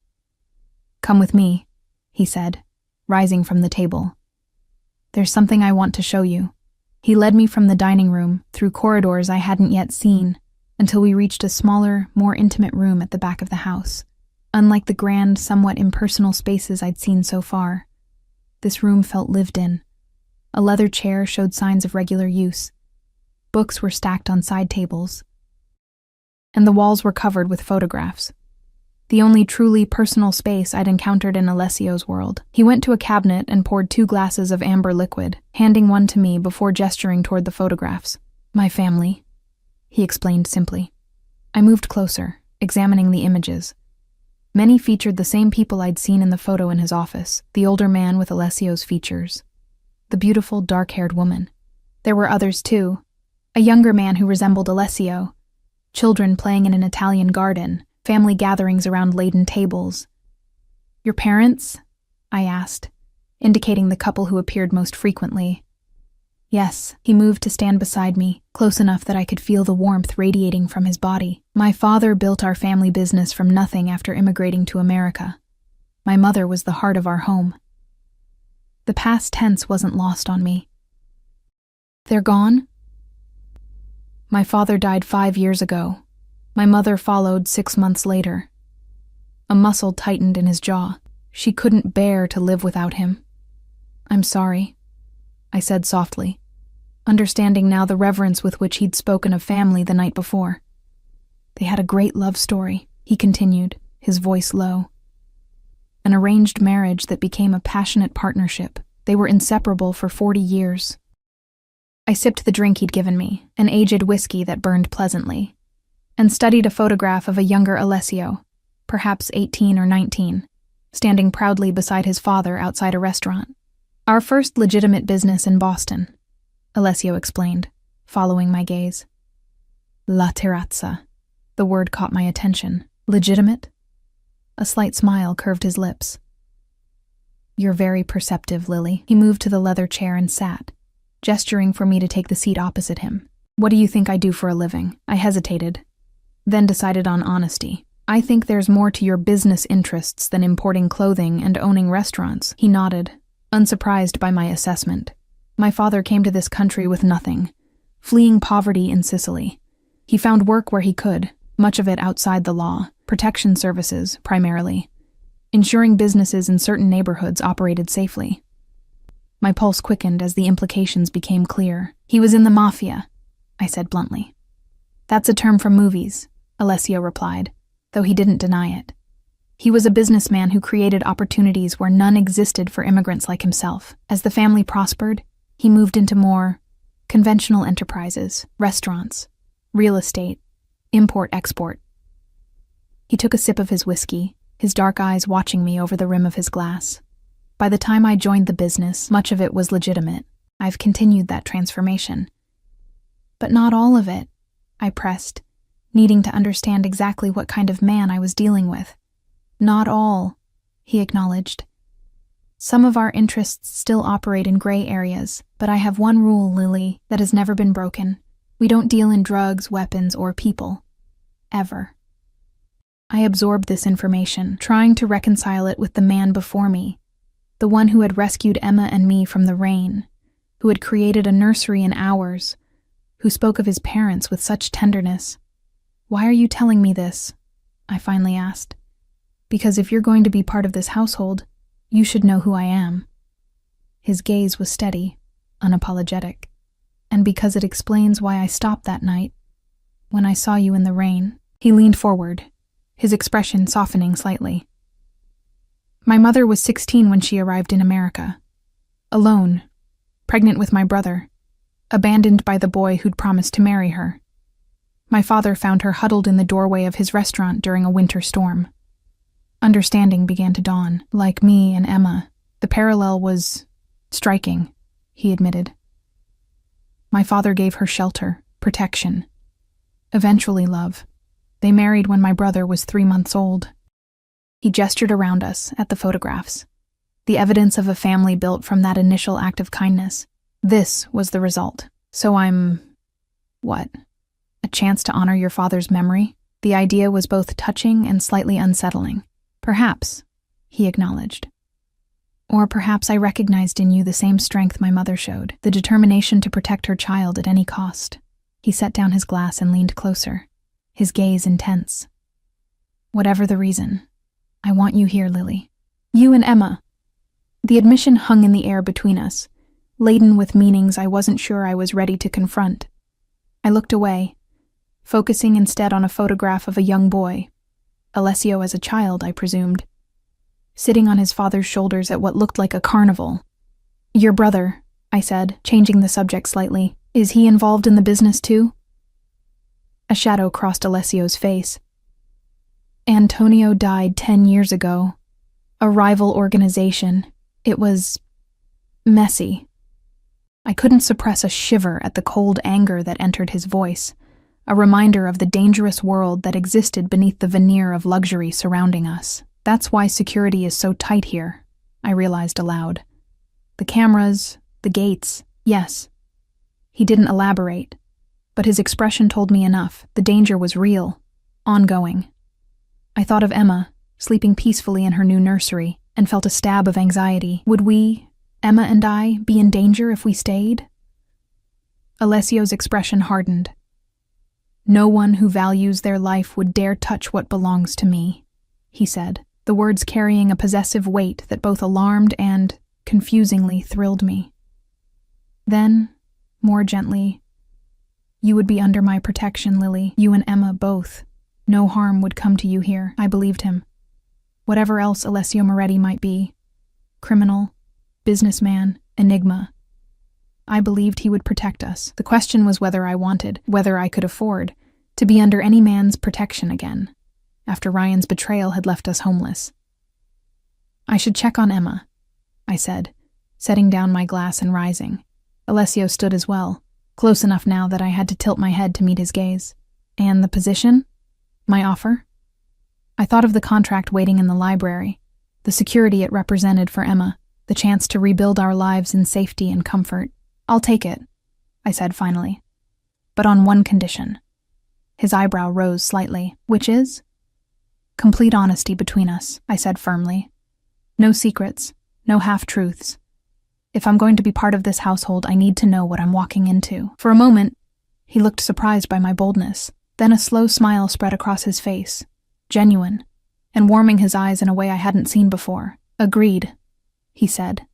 Come with me, he said, rising from the table. There's something I want to show you. He led me from the dining room, through corridors I hadn't yet seen, until we reached a smaller, more intimate room at the back of the house. Unlike the grand, somewhat impersonal spaces I'd seen so far, this room felt lived in. A leather chair showed signs of regular use. Books were stacked on side tables, and the walls were covered with photographs. The only truly personal space I'd encountered in Alessio's world. He went to a cabinet and poured 2 glasses of amber liquid, handing one to me before gesturing toward the photographs. My family, he explained simply. I moved closer, examining the images. Many featured the same people I'd seen in the photo in his office, the older man with Alessio's features, the beautiful dark-haired woman. There were others too, a younger man who resembled Alessio, children playing in an Italian garden, family gatherings around laden tables. Your parents? I asked, indicating the couple who appeared most frequently. Yes, he moved to stand beside me, close enough that I could feel the warmth radiating from his body. My father built our family business from nothing after immigrating to America. My mother was the heart of our home. The past tense wasn't lost on me. They're gone? My father died 5 years ago. My mother followed 6 months later. A muscle tightened in his jaw. She couldn't bear to live without him. I'm sorry, I said softly, understanding now the reverence with which he'd spoken of family the night before. They had a great love story, he continued, his voice low. An arranged marriage that became a passionate partnership. They were inseparable for 40 years. I sipped the drink he'd given me, an aged whiskey that burned pleasantly, and studied a photograph of a younger Alessio, perhaps 18 or 19, standing proudly beside his father outside a restaurant. Our first legitimate business in Boston, Alessio explained, following my gaze. La terrazza. The word caught my attention. Legitimate? A slight smile curved his lips. You're very perceptive, Lily. He moved to the leather chair and sat, gesturing for me to take the seat opposite him. What do you think I do for a living? I hesitated, then decided on honesty. I think there's more to your business interests than importing clothing and owning restaurants. He nodded, unsurprised by my assessment. My father came to this country with nothing, fleeing poverty in Sicily. He found work where he could, much of it outside the law, protection services, primarily, ensuring businesses in certain neighborhoods operated safely. My pulse quickened as the implications became clear. He was in the Mafia, I said bluntly. That's a term from movies, Alessio replied, though he didn't deny it. He was a businessman who created opportunities where none existed for immigrants like himself. As the family prospered, he moved into more conventional enterprises, restaurants, real estate, import-export. He took a sip of his whiskey, his dark eyes watching me over the rim of his glass. By the time I joined the business, much of it was legitimate. I've continued that transformation. But not all of it, I pressed, needing to understand exactly what kind of man I was dealing with. Not all, he acknowledged. Some of our interests still operate in gray areas, but I have one rule, Lily, that has never been broken. We don't deal in drugs, weapons, or people. Ever. I absorbed this information, trying to reconcile it with the man before me, the one who had rescued Emma and me from the rain, who had created a nursery in ours, who spoke of his parents with such tenderness. Why are you telling me this? I finally asked. Because if you're going to be part of this household, you should know who I am. His gaze was steady, unapologetic, and because it explains why I stopped that night, when I saw you in the rain. He leaned forward, his expression softening slightly. My mother was 16 when she arrived in America. Alone, pregnant with my brother, abandoned by the boy who'd promised to marry her. My father found her huddled in the doorway of his restaurant during a winter storm. Understanding began to dawn. Like me and Emma, the parallel was striking, he admitted. My father gave her shelter, protection, eventually love. They married when my brother was 3 months old. He gestured around us at the photographs, the evidence of a family built from that initial act of kindness. This was the result. So I'm... what? A chance to honor your father's memory? The idea was both touching and slightly unsettling. Perhaps, he acknowledged. Or perhaps I recognized in you the same strength my mother showed, the determination to protect her child at any cost. He set down his glass and leaned closer, his gaze intense. Whatever the reason, I want you here, Lily. You and Emma. The admission hung in the air between us, laden with meanings I wasn't sure I was ready to confront. I looked away, focusing instead on a photograph of a young boy, Alessio as a child, I presumed, sitting on his father's shoulders at what looked like a carnival. Your brother, I said, changing the subject slightly. Is he involved in the business too? A shadow crossed Alessio's face. Antonio died 10 years ago. A rival organization. It was... messy. I couldn't suppress a shiver at the cold anger that entered his voice, a reminder of the dangerous world that existed beneath the veneer of luxury surrounding us. That's why security is so tight here, I realized aloud. The cameras, the gates, yes. He didn't elaborate, but his expression told me enough. The danger was real, ongoing. I thought of Emma, sleeping peacefully in her new nursery, and felt a stab of anxiety. Would we, Emma and I, be in danger if we stayed? Alessio's expression hardened. No one who values their life would dare touch what belongs to me, he said, the words carrying a possessive weight that both alarmed and, confusingly, thrilled me. Then, more gently, you would be under my protection, Lily, you and Emma both. No harm would come to you here. I believed him. Whatever else Alessio Moretti might be, criminal, businessman, enigma, I believed he would protect us. The question was whether I wanted, whether I could afford, to be under any man's protection again, after Ryan's betrayal had left us homeless. I should check on Emma, I said, setting down my glass and rising. Alessio stood as well, close enough now that I had to tilt my head to meet his gaze. And the position? My offer? I thought of the contract waiting in the library, the security it represented for Emma, the chance to rebuild our lives in safety and comfort. I'll take it, I said finally. But on one condition. His eyebrow rose slightly. Which is? Complete honesty between us, I said firmly. No secrets, no half-truths. If I'm going to be part of this household, I need to know what I'm walking into. For a moment, he looked surprised by my boldness. Then a slow smile spread across his face, genuine, and warming his eyes in a way I hadn't seen before. Agreed, he said,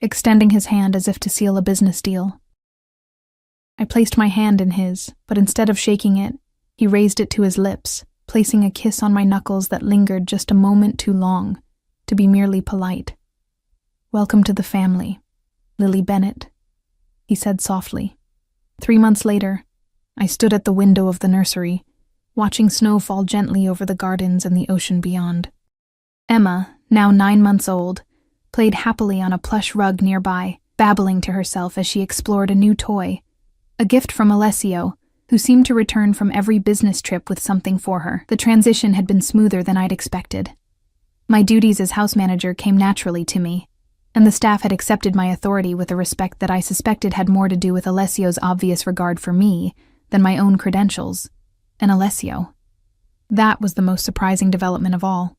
extending his hand as if to seal a business deal. I placed my hand in his, but instead of shaking it, he raised it to his lips, placing a kiss on my knuckles that lingered just a moment too long to be merely polite. Welcome to the family, Lily Bennett, he said softly. 3 months later, I stood at the window of the nursery, watching snow fall gently over the gardens and the ocean beyond. Emma, now 9 months old, played happily on a plush rug nearby, babbling to herself as she explored a new toy, a gift from Alessio, who seemed to return from every business trip with something for her. The transition had been smoother than I'd expected. My duties as house manager came naturally to me, and the staff had accepted my authority with a respect that I suspected had more to do with Alessio's obvious regard for me than my own credentials, and Alessio. That was the most surprising development of all.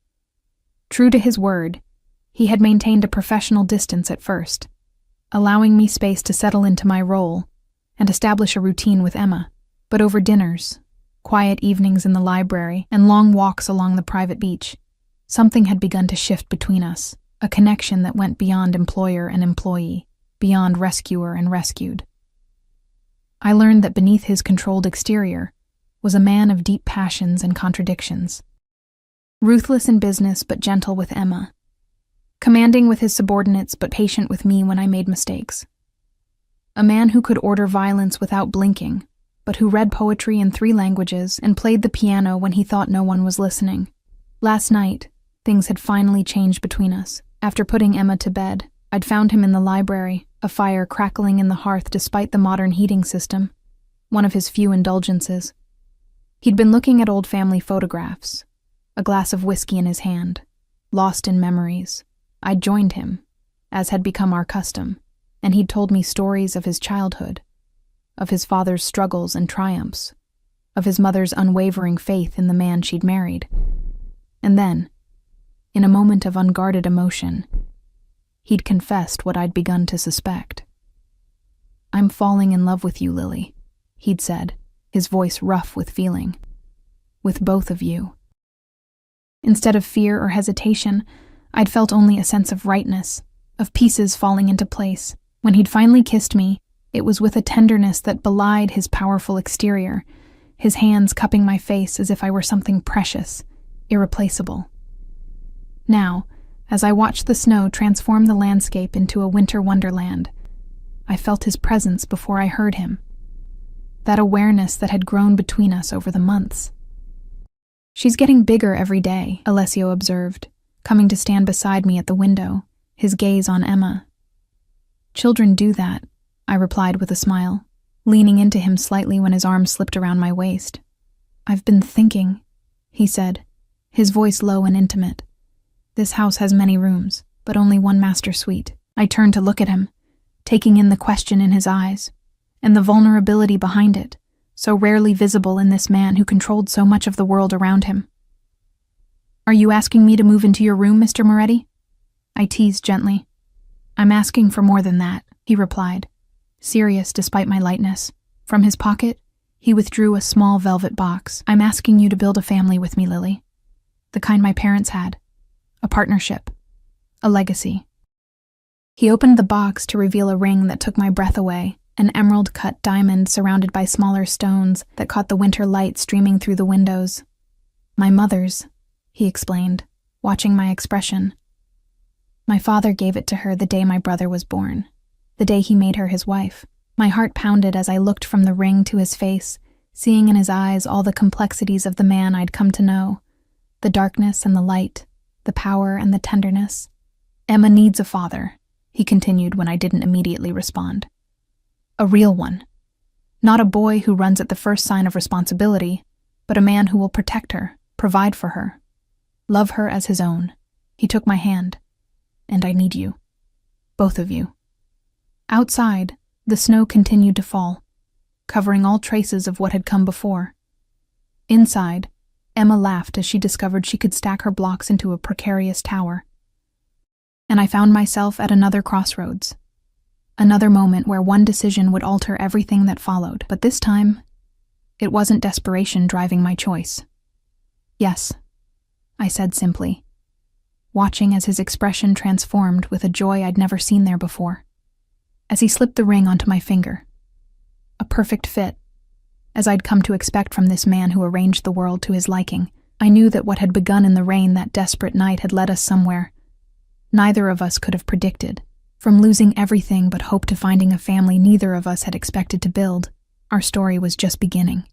True to his word, he had maintained a professional distance at first, allowing me space to settle into my role and establish a routine with Emma. But over dinners, quiet evenings in the library, and long walks along the private beach, something had begun to shift between us, a connection that went beyond employer and employee, beyond rescuer and rescued. I learned that beneath his controlled exterior was a man of deep passions and contradictions. Ruthless in business but gentle with Emma. Commanding with his subordinates but patient with me when I made mistakes. A man who could order violence without blinking, but who read poetry in 3 languages and played the piano when he thought no one was listening. Last night, things had finally changed between us. After putting Emma to bed, I'd found him in the library, a fire crackling in the hearth despite the modern heating system, one of his few indulgences. He'd been looking at old family photographs, a glass of whiskey in his hand, lost in memories. I'd joined him, as had become our custom, and he'd told me stories of his childhood, of his father's struggles and triumphs, of his mother's unwavering faith in the man she'd married. And then, in a moment of unguarded emotion, he'd confessed what I'd begun to suspect. "I'm falling in love with you, Lily," he'd said, his voice rough with feeling. "With both of you." Instead of fear or hesitation, I'd felt only a sense of rightness, of pieces falling into place. When he'd finally kissed me, it was with a tenderness that belied his powerful exterior, his hands cupping my face as if I were something precious, irreplaceable. Now, as I watched the snow transform the landscape into a winter wonderland, I felt his presence before I heard him. That awareness that had grown between us over the months. "She's getting bigger every day," Alessio observed, coming to stand beside me at the window, his gaze on Emma. "Children do that," I replied with a smile, leaning into him slightly when his arm slipped around my waist. "I've been thinking," he said, his voice low and intimate. "This house has many rooms, but only one master suite." I turned to look at him, taking in the question in his eyes, and the vulnerability behind it, so rarely visible in this man who controlled so much of the world around him. "Are you asking me to move into your room, Mr. Moretti?" I teased gently. "I'm asking for more than that," he replied, serious despite my lightness. From his pocket, he withdrew a small velvet box. "I'm asking you to build a family with me, Lily. The kind my parents had. A partnership. A legacy." He opened the box to reveal a ring that took my breath away, an emerald-cut diamond surrounded by smaller stones that caught the winter light streaming through the windows. "My mother's," he explained, watching my expression. "My father gave it to her the day my brother was born. The day he made her his wife." My heart pounded as I looked from the ring to his face, seeing in his eyes all the complexities of the man I'd come to know, the darkness and the light, the power and the tenderness. "Emma needs a father," he continued when I didn't immediately respond. "A real one. Not a boy who runs at the first sign of responsibility, but a man who will protect her, provide for her, love her as his own. He took my hand. And I need you. Both of you. Outside, the snow continued to fall, covering all traces of what had come before. Inside, Emma laughed as she discovered she could stack her blocks into a precarious tower. And I found myself at another crossroads. Another moment where one decision would alter everything that followed. But this time, it wasn't desperation driving my choice. Yes, I said simply, watching as his expression transformed with a joy I'd never seen there before. As he slipped the ring onto my finger. A perfect fit, as I'd come to expect from this man who arranged the world to his liking. I knew that what had begun in the rain that desperate night had led us somewhere neither of us could have predicted. From losing everything but hope to finding a family neither of us had expected to build, our story was just beginning.